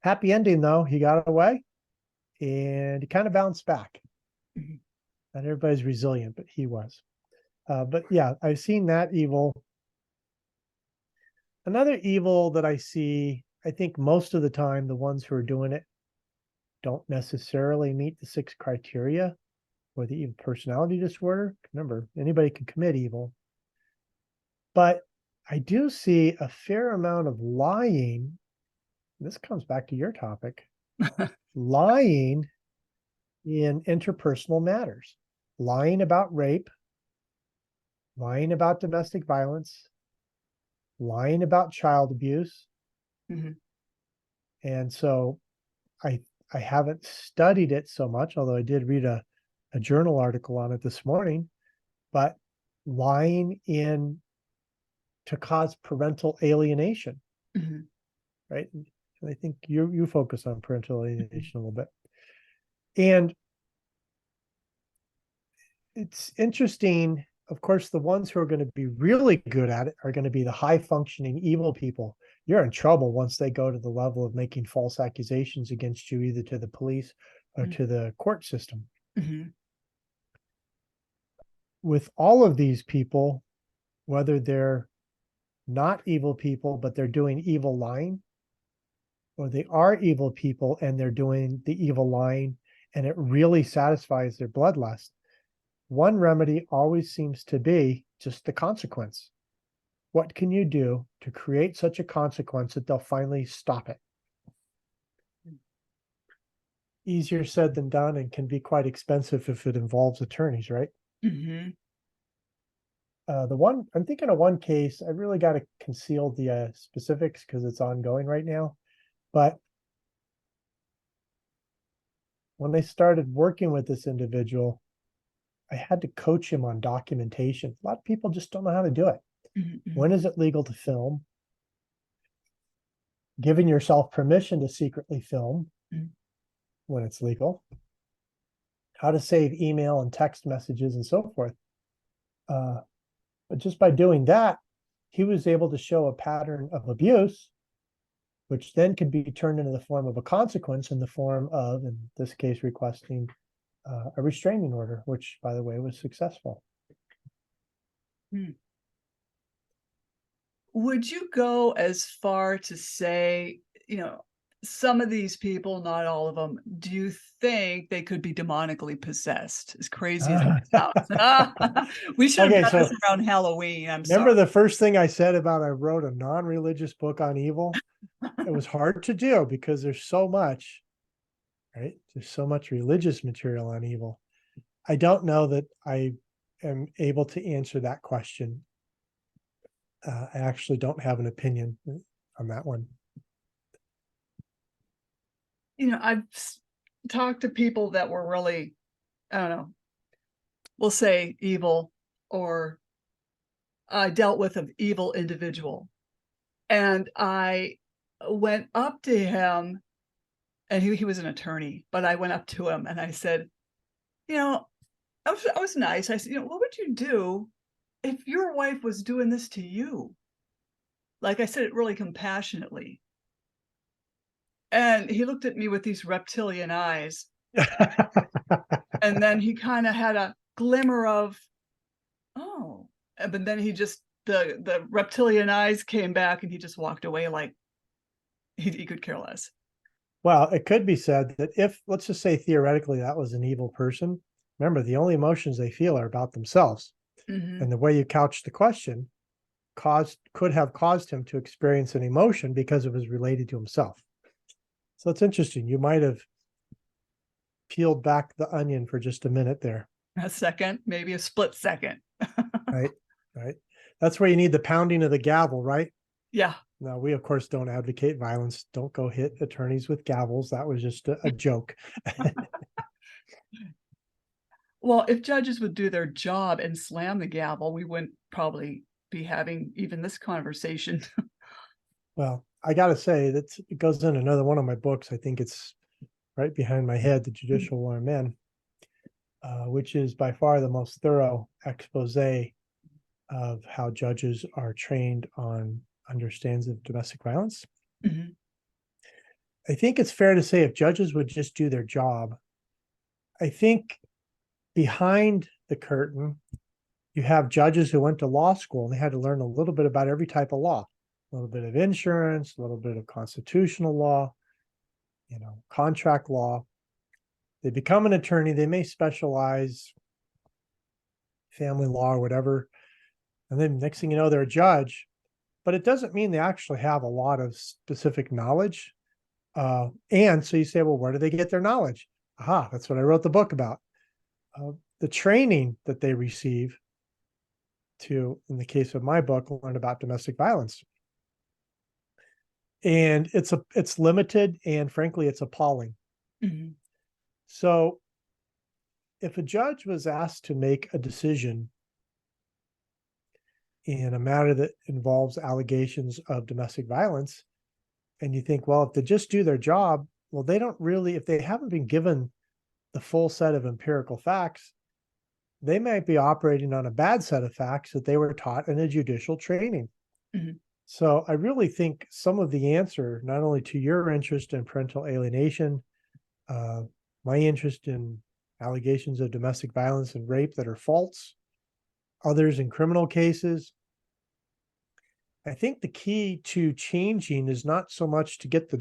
Happy ending, though. He got away and he kind of bounced back. mhm. Not everybody's resilient, but he was. But yeah, I've seen that evil. Another evil that I see, I think most of the time, the ones who are doing it don't necessarily meet the 6 criteria for the evil personality disorder. Remember, anybody can commit evil. But I do see a fair amount of lying. This comes back to your topic, lying in interpersonal matters, lying about rape, lying about domestic violence, lying about child abuse. Mhm, And so I I haven't studied it so much, although I did read a journal article on it this morning, but lying in to cause parental alienation, mhm, right? And I think you focus on parental mhm, alienation a little bit. And it's interesting. of course, the ones who are going to be really good at it are going to be the high functioning evil people. You're in trouble once they go to the level of making false accusations against you, either to the police or to the court system. Mm-hmm. With all of these people, whether they're not evil people, but they're doing evil lying, or they are evil people and they're doing the evil lying, and it really satisfies their bloodlust, one remedy always seems to be just the consequence. What can you do to create such a consequence that they'll finally stop it? Easier said than done, and can be quite expensive if it involves attorneys, right? Mm-hmm. I'm thinking of one case. I really got to conceal the specifics because it's ongoing right now. But when I started working with this individual, I had to coach him on documentation. A lot of people just don't know how to do it. Mm-hmm. When is it legal to film? Giving yourself permission to secretly film when it's legal. How to save email and text messages and so forth. But just by doing that, he was able to show a pattern of abuse, which then could be turned into the form of a consequence in the form of, in this case, requesting a restraining order, which, by the way, was successful. Would you go as far to say, some of these people, not all of them, do you think they could be demonically possessed? As crazy as it sounds. We should have Okay, done so this around Halloween. I'm remember sorry. the first thing I said about I wrote a non-religious book on evil? It was hard to do because there's so much, right? There's so much religious material on evil. I don't know that I am able to answer that question. I actually don't have an opinion on that one. I've talked to people that were really, I don't know, we'll say evil, or dealt with an evil individual. And I went up to him, and he was an attorney, but I went up to him and I said, I was nice. I said, what would you do if your wife was doing this to you? Like, I said it really compassionately. And he looked at me with these reptilian eyes. And then he kind of had a glimmer of, oh, but then he just, the reptilian eyes came back and he just walked away like he could care less. Well, it could be said that if, let's just say theoretically, that was an evil person, remember, the only emotions they feel are about themselves. Mm-hmm. And the way you couch the question could have caused him to experience an emotion because it was related to himself. So it's interesting. You might have peeled back the onion for just a minute there. A second, maybe a split second. Right. That's where you need the pounding of the gavel, right? Yeah. Now, we, of course, don't advocate violence. Don't go hit attorneys with gavels. That was just a joke. Well, if judges would do their job and slam the gavel, we wouldn't probably be having even this conversation. Well, I got to say, it goes in another one of my books. I think it's right behind my head, The Judicial War of Men, which is by far the most thorough expose of how judges are trained on understands of domestic violence. Mm-hmm. I think it's fair to say if judges would just do their job, I think behind the curtain, you have judges who went to law school and they had to learn a little bit about every type of law, a little bit of insurance, a little bit of constitutional law, contract law. They become an attorney. They may specialize family law or whatever. And then next thing you know, they're a judge, but it doesn't mean they actually have a lot of specific knowledge. And so you say, well, where do they get their knowledge? Aha, that's what I wrote the book about. The training that they receive to, in the case of my book, learn about domestic violence. And it's limited, and frankly, it's appalling. Mm-hmm. So if a judge was asked to make a decision in a matter that involves allegations of domestic violence, and you think, well, if they just do their job, well, they don't really, if they haven't been given the full set of empirical facts, they might be operating on a bad set of facts that they were taught in a judicial training. Mhm. So I really think some of the answer, not only to your interest in parental alienation, uh, my interest in allegations of domestic violence and rape that are false, others in criminal cases. I think the key to changing is not so much to get the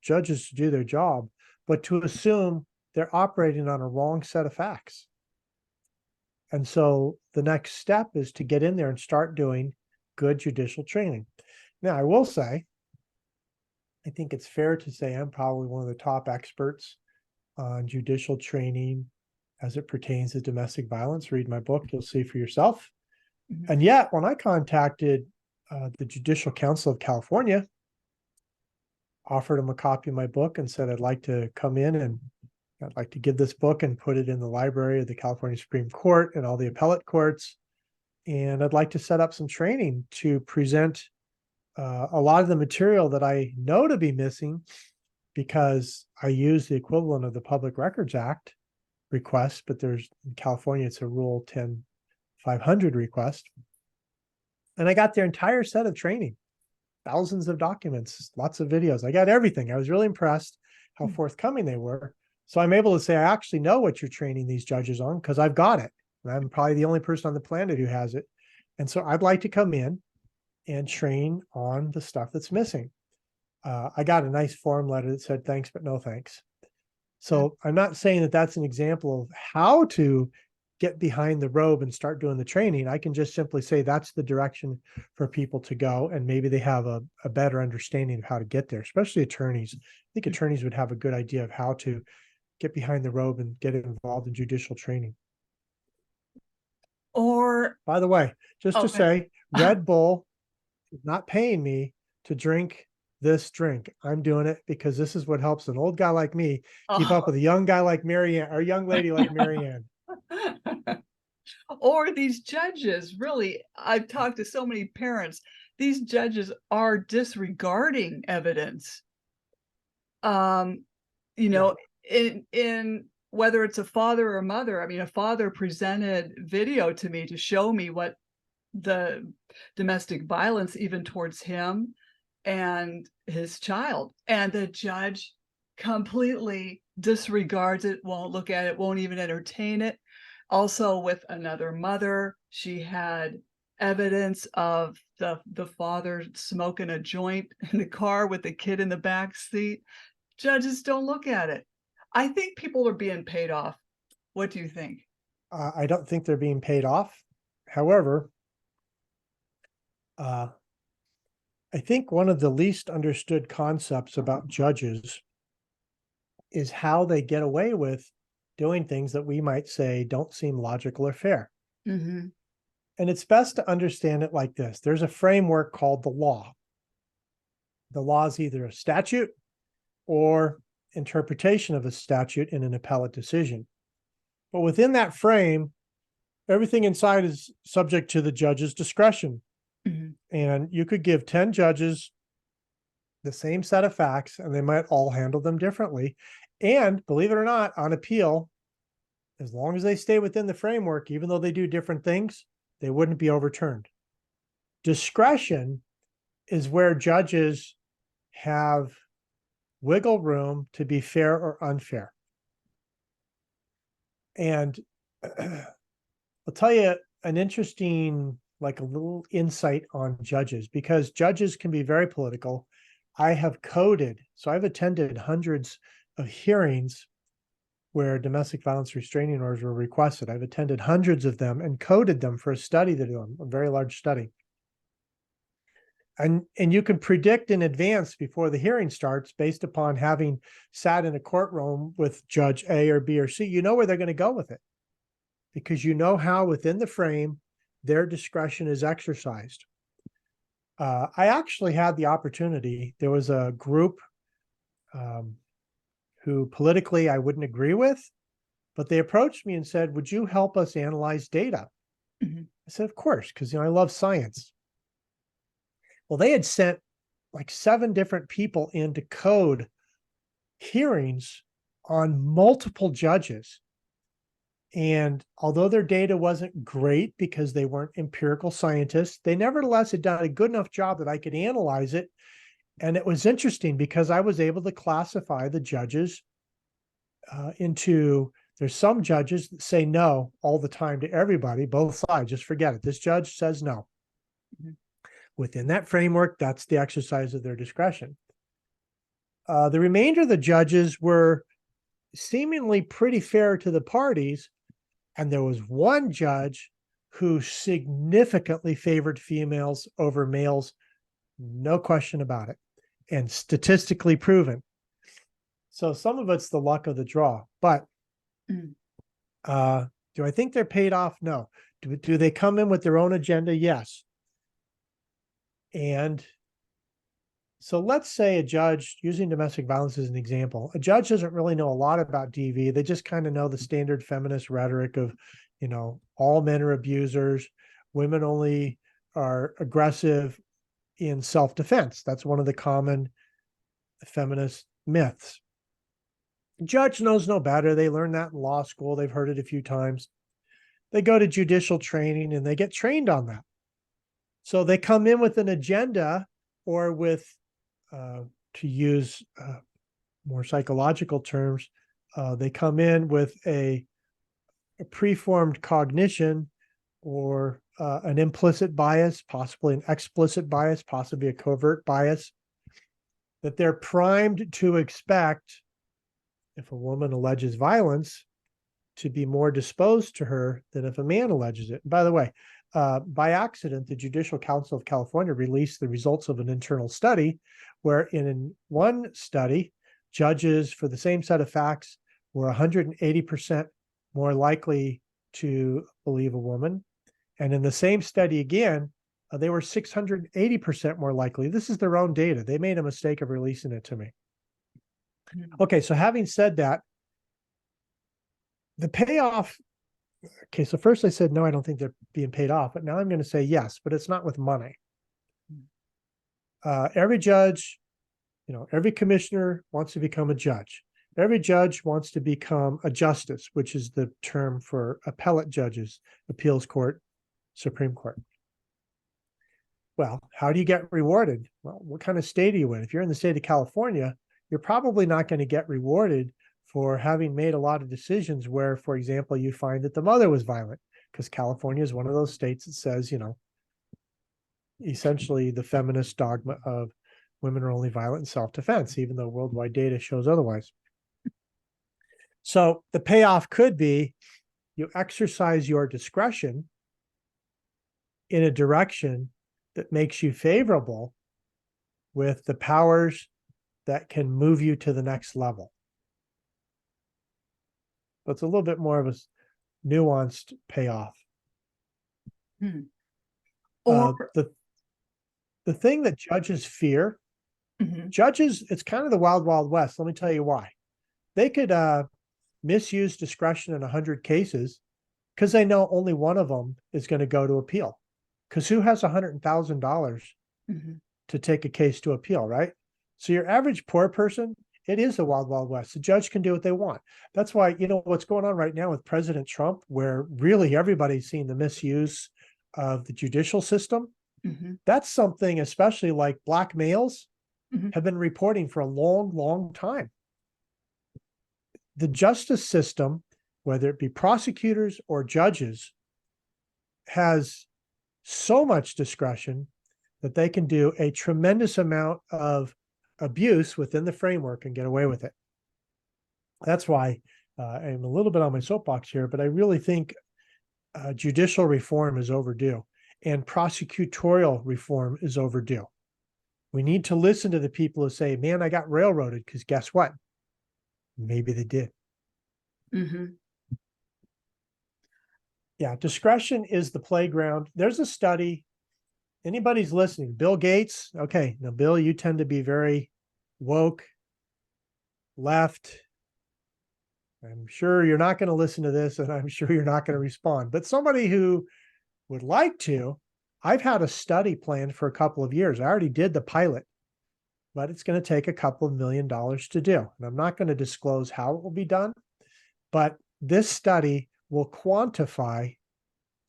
judges to do their job, but to assume they're operating on a wrong set of facts. And so the next step is to get in there and start doing good judicial training. Now, I will say, I think it's fair to say I'm probably one of the top experts on judicial training as it pertains to domestic violence. Read my book, you'll see for yourself. Mhm. And yet, when I contacted the Judicial Council of California, offered them a copy of my book and said I'd like to come in and I'd like to give this book and put it in the library of the California Supreme Court and all the appellate courts. And I'd like to set up some training to present a lot of the material that I know to be missing because I use the equivalent of the Public Records Act request, but there's in California, it's a Rule 10-500 request. And I got their entire set of training, thousands of documents, lots of videos. I got everything. I was really impressed how forthcoming they were. So I'm able to say, I actually know what you're training these judges on because I've got it. And I'm probably the only person on the planet who has it. And so I'd like to come in and train on the stuff that's missing. I got a nice form letter that said, thanks, but no thanks. So I'm not saying that that's an example of how to get behind the robe and start doing the training. I can just simply say that's the direction for people to go. And maybe they have a better understanding of how to get there, especially attorneys. I think attorneys would have a good idea of how to get behind the robe and get involved in judicial training. Or, By the way, just to okay. say, Red Bull is not paying me to drink this drink. I'm doing it because this is what helps an old guy like me keep up Oh. with a young guy like Marianne or a young lady like Marianne. Or these judges, really, I've talked to so many parents. These judges are disregarding evidence. Um, you Yeah. know, in whether it's a father or a mother. I mean, a father presented video to me to show me what the domestic violence even towards him and his child, and the judge completely disregards it, won't look at it, won't even entertain it. Also with another mother, she had evidence of the father smoking a joint in the car with the kid in the back seat. Judges don't look at it. I think people are being paid off. What do you think? I don't think they're being paid off. However, I think one of the least understood concepts about judges is how they get away with doing things that we might say don't seem logical or fair. Mhm. And it's best to understand it like this. There's a framework called the law. The law is either a statute or interpretation of a statute in an appellate decision. But within that frame, everything inside is subject to the judge's discretion. Mhm. And you could give 10 judges the same set of facts and they might all handle them differently. And believe it or not, on appeal, as long as they stay within the framework, even though they do different things, they wouldn't be overturned. Discretion is where judges have wiggle room to be fair or unfair. And I'll tell you an interesting, like a little insight on judges, because judges can be very political. I have coded, so I've attended hundreds of hearings where domestic violence restraining orders were requested. I've attended hundreds of them and coded them for a study to do, a very large study. And you can predict in advance before the hearing starts based upon having sat in a courtroom with Judge A or B or C. You know where they're going to go with it because you know how within the frame their discretion is exercised. I actually had the opportunity. There was a group who politically I wouldn't agree with, but they approached me and said, would you help us analyze data? Mhm. I said, of course, because I love science. Well, they had sent like 7 different people in to code hearings on multiple judges. And although their data wasn't great because they weren't empirical scientists, they nevertheless had done a good enough job that I could analyze it. And it was interesting because I was able to classify the judges into, there's some judges that say no all the time to everybody, both sides, just forget it. This judge says no. Within that framework, that's the exercise of their discretion. The remainder of the judges were seemingly pretty fair to the parties. And there was one judge who significantly favored females over males, no question about it, and statistically proven. So some of it's the luck of the draw, but do I think they're paid off? No. Do they come in with their own agenda? Yes. And so let's say a judge, using domestic violence as an example, a judge doesn't really know a lot about DV. They just kind of know the standard feminist rhetoric of, all men are abusers, women only are aggressive in self-defense. That's one of the common feminist myths. Judge knows no better. They learned that in law school. They've heard it a few times. They go to judicial training and they get trained on that. So they come in with an agenda, or with, to use more psychological terms, they come in with a preformed cognition, or an implicit bias, possibly an explicit bias, possibly a covert bias, that they're primed to expect, if a woman alleges violence, to be more disposed to her than if a man alleges it. And by the way, by accident, the Judicial Council of California released the results of an internal study where in one study, judges for the same set of facts were 180% more likely to believe a woman. And in the same study again, they were 680% more likely. This is their own data. They made a mistake of releasing it to me. Okay, so having said that, the payoff, okay, so first I said, no, I don't think they're being paid off, but now I'm going to say yes, but it's not with money. Every judge, every commissioner wants to become a judge. Every judge wants to become a justice, which is the term for appellate judges, appeals court, Supreme Court. Well, how do you get rewarded? Well, what kind of state are you in? If you're in the state of California, you're probably not going to get rewarded for having made a lot of decisions where, for example, you find that the mother was violent, because California is one of those states that says, essentially the feminist dogma of women are only violent in self-defense, even though worldwide data shows otherwise. So the payoff could be you exercise your discretion in a direction that makes you favorable with the powers that can move you to the next level. But it's a little bit more of a nuanced payoff. Or the thing that judges fear, judges, it's kind of the wild, wild west. Let me tell you why. They could misuse discretion in 100 cases because they know only one of them is going to go to appeal. Because who has $100,000 to take a case to appeal, right? So your average poor person, it is the wild, wild west. The judge can do what they want. That's why, what's going on right now with President Trump, where really everybody's seeing the misuse of the judicial system. That's something, especially like black males have been reporting for a long, long time. The justice system, whether it be prosecutors or judges, has so much discretion that they can do a tremendous amount of abuse within the framework and get away with it. That's why I'm a little bit on my soapbox here, but I really think judicial reform is overdue and prosecutorial reform is overdue. We need to listen to the people who say, man, I got railroaded, because guess what? Maybe they did. Yeah, discretion is the playground. There's a study. Anybody's listening, Bill Gates. Okay, now, Bill, you tend to be very woke, left. I'm sure you're not going to listen to this, and I'm sure you're not going to respond. But somebody who would like to, I've had a study planned for a couple of years. I already did the pilot, but it's going to take a couple of $1 million to do. And I'm not going to disclose how it will be done, but this study will quantify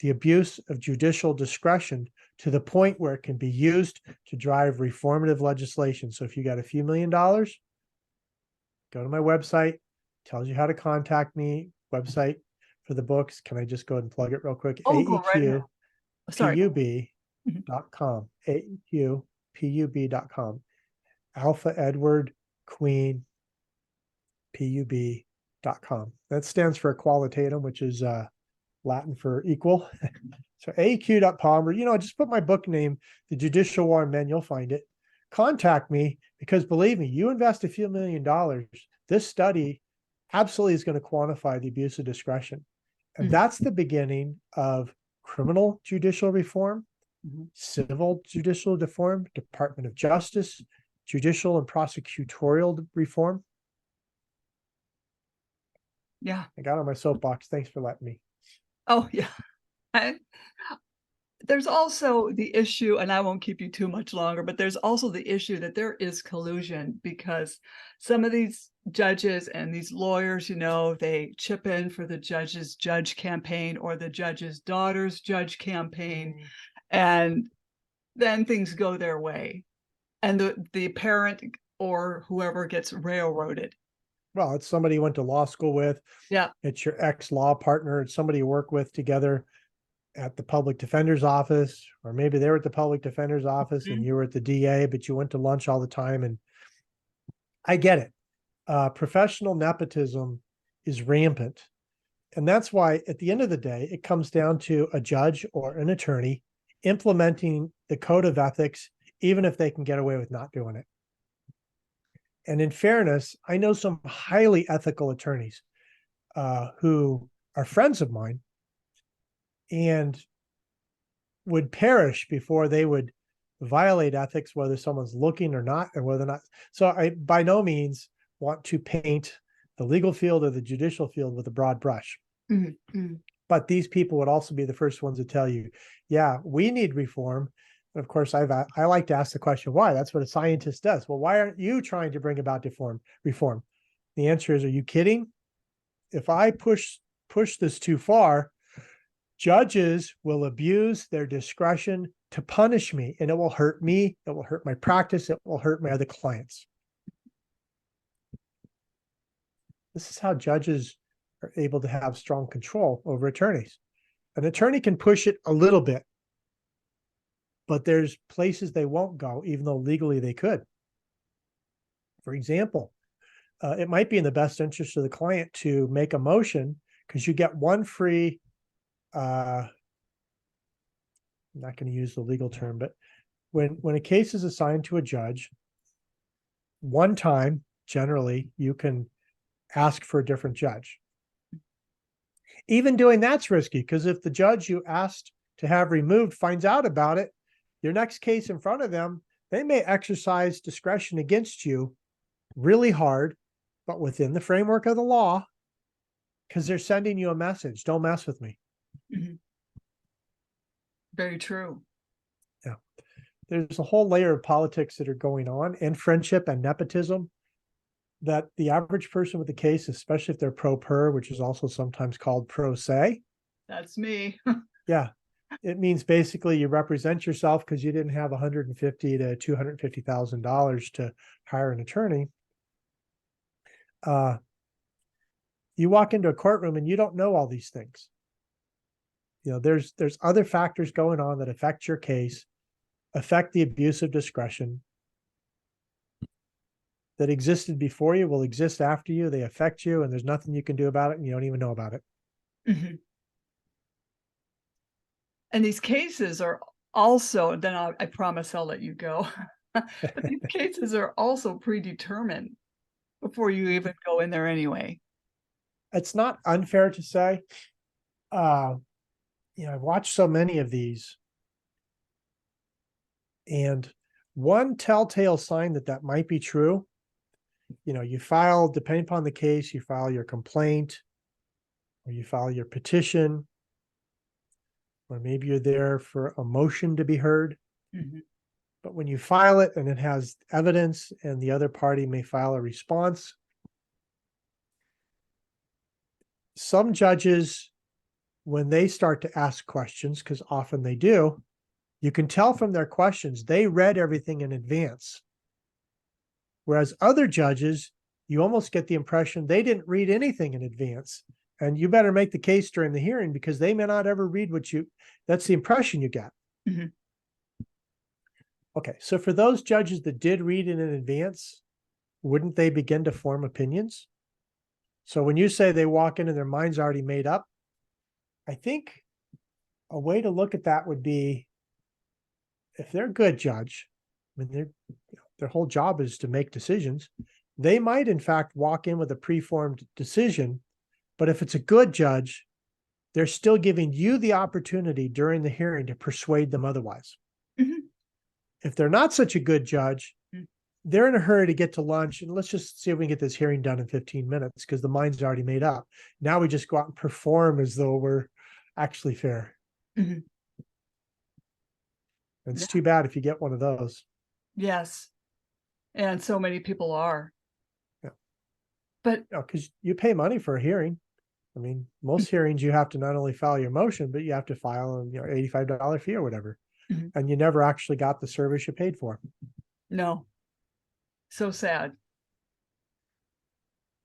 the abuse of judicial discretion to the point where it can be used to drive reformative legislation. So if you got a few $1,000,000, go to my website, tells you how to contact me, website for the books. Can I just go ahead and plug it real quick? Oh, go right ahead. Sorry. AEQPUB.com, AEQPUB.com, Alpha Edward Queen PUB.com. That stands for equalitatum, which is Latin for equal. So AEQ.com, or, just put my book name, The Judicial War on Men, you'll find it. Contact me, because believe me, you invest a few $1,000,000, this study absolutely is going to quantify the abuse of discretion. And that's the beginning of criminal judicial reform, civil judicial reform, Department of Justice, judicial and prosecutorial reform. Yeah. I got on my soapbox. Thanks for letting me. Oh, yeah. There's also the issue, and I won't keep you too much longer, but there's also the issue that there is collusion, because some of these judges and these lawyers, they chip in for the judge's judge campaign or the judge's daughter's judge campaign, and then things go their way. And the parent or whoever gets railroaded. Well, it's somebody you went to law school with. Yeah. It's your ex-law partner. It's somebody you work with together at the public defender's office, or maybe they were at the public defender's office and you were at the DA, but you went to lunch all the time. And I get it. Professional nepotism is rampant. And that's why at the end of the day, it comes down to a judge or an attorney implementing the code of ethics, even if they can get away with not doing it. And in fairness, I know some highly ethical attorneys who are friends of mine and would perish before they would violate ethics, whether someone's looking or not, or whether or not. So I by no means want to paint the legal field or the judicial field with a broad brush. But these people would also be the first ones to tell you, yeah, we need reform. And of course, I like to ask the question, why? That's what a scientist does. Well, why aren't you trying to bring about reform? The answer is, are you kidding? If I push this too far, judges will abuse their discretion to punish me, and it will hurt me. It will hurt my practice. It will hurt my other clients. This is how judges are able to have strong control over attorneys. An attorney can push it a little bit, but there's places they won't go, even though legally they could. For example, it might be in the best interest of the client to make a motion, because you get one free, I'm not going to use the legal term, but when a case is assigned to a judge, one time, generally, you can ask for a different judge. Even doing that's risky, because if the judge you asked to have removed finds out about it, your next case in front of them, they may exercise discretion against you really hard, but within the framework of the law, because they're sending you a message. Don't mess with me. Very true. Yeah. There's a whole layer of politics that are going on, and friendship and nepotism, that the average person with the case, especially if they're pro per, which is also sometimes called pro se. That's me. Yeah. It means basically you represent yourself because you didn't have $150,000 to $250,000 to hire an attorney. You walk into a courtroom and you don't know all these things. There's other factors going on that affect your case, affect the abuse of discretion, that existed before you, will exist after you. They affect you, and there's nothing you can do about it, and you don't even know about it. And these cases are also, then I promise I'll let you go. But these cases are also predetermined before you even go in there anyway. It's not unfair to say. I've watched so many of these, and one telltale sign that might be true, you file, depending upon the case, you file your complaint, or you file your petition, or maybe you're there for a motion to be heard. But when you file it and it has evidence, and the other party may file a response, some judges when they start to ask questions, because often they do, you can tell from their questions, they read everything in advance. Whereas other judges, you almost get the impression they didn't read anything in advance. And you better make the case during the hearing because they may not ever read that's the impression you get. Mm-hmm. Okay, so for those judges that did read it in advance, wouldn't they begin to form opinions? So when you say they walk in and their mind's already made up, I think a way to look at that would be if they're a good judge, I mean, their whole job is to make decisions. They might, in fact, walk in with a preformed decision, but if it's a good judge, they're still giving you the opportunity during the hearing to persuade them otherwise. Mm-hmm. If they're not such a good judge, they're in a hurry to get to lunch and let's just see if we can get this hearing done in 15 minutes because the mind's already made up. Now we just go out and perform as though we're actually fair. Mm-hmm. It's too bad if you get one of those. Yes. And so many people are. Yeah. But because you pay money for a hearing. I mean, most hearings you have to not only file your motion, but you have to file an $85 fee or whatever. Mm-hmm. And you never actually got the service you paid for. No. So sad.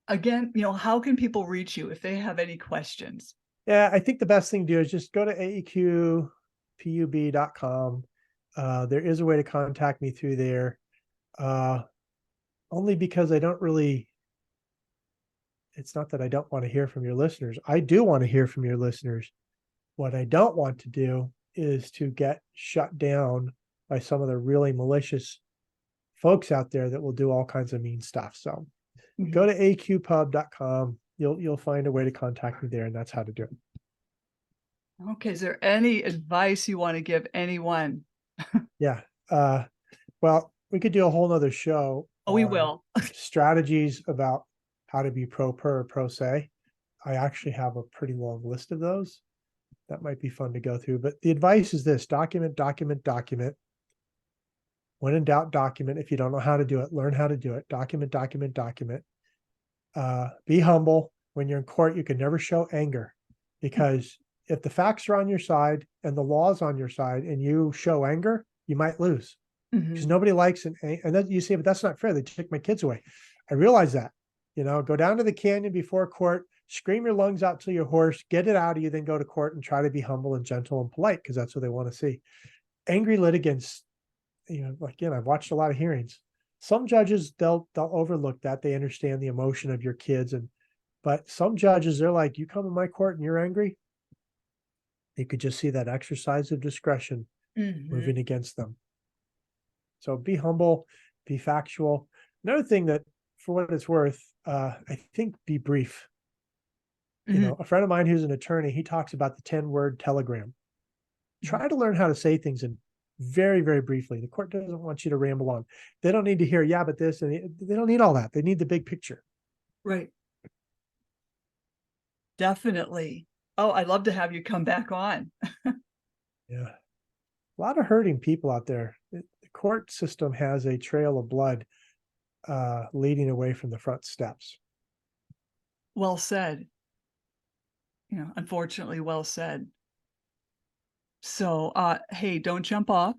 Again, how can people reach you if they have any questions? Yeah, I think the best thing to do is just go to aeqpub.com. There is a way to contact me through there. Only because it's not that I don't want to hear from your listeners. I do want to hear from your listeners. What I don't want to do is to get shut down by some of the really malicious folks out there that will do all kinds of mean stuff. So go to aqpub.com. You'll find a way to contact me there, and that's how to do it. Okay. Is there any advice you want to give anyone? Yeah. Well, we could do a whole nother show. Oh, we will. Strategies about how to be pro per or pro se. I actually have a pretty long list of those. That might be fun to go through. But the advice is this: document, document, document. When in doubt, document. If you don't know how to do it, learn how to do it. Document, document, document. Be humble. When you're in court, you can never show anger because if the facts are on your side and the law's on your side and you show anger, you might lose because nobody likes it. And then you say, but that's not fair. They took my kids away. I realize that. Go down to the canyon before court, scream your lungs out till you're hoarse, get it out of you, then go to court and try to be humble and gentle and polite because that's what they want to see. Angry litigants, again, I've watched a lot of hearings. Some judges, they'll overlook that. They understand the emotion of your kids. But some judges, they're like, you come in my court and you're angry. You could just see that exercise of discretion moving against them. So be humble, be factual. Another thing that, for what it's worth, I think be brief. A friend of mine who's an attorney, he talks about the 10-word telegram. Try to learn how to say things in very, very briefly. The court doesn't want you to ramble on. They don't need to hear, yeah, but this, and they don't need all that. They need the big picture. Right. Definitely. Oh, I'd love to have you come back on. Yeah. A lot of hurting people out there. The court system has a trail of blood leading away from the front steps. Well said. Unfortunately, well said. So, hey, don't jump off.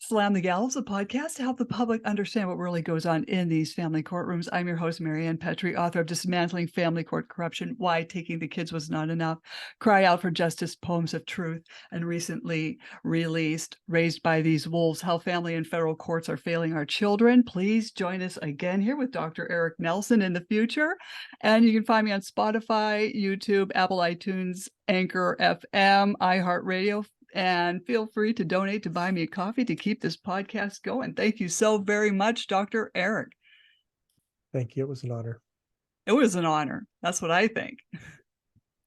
Slam the Gavel is a podcast to help the public understand what really goes on in these family courtrooms. I'm your host, Marianne Petrie, author of Dismantling Family Court Corruption, Why Taking the Kids Was Not Enough, Cry Out for Justice, Poems of Truth, and recently released Raised by These Wolves, How Family and Federal Courts Are Failing Our Children. Please join us again here with Dr. Eric Nelson in the future. And you can find me on Spotify, YouTube, Apple iTunes, Anchor FM, iHeartRadio, and feel free to donate to buy me a coffee to keep this podcast going. Thank you so very much, Dr. Eric. Thank you. It was an honor. It was an honor. That's what I think.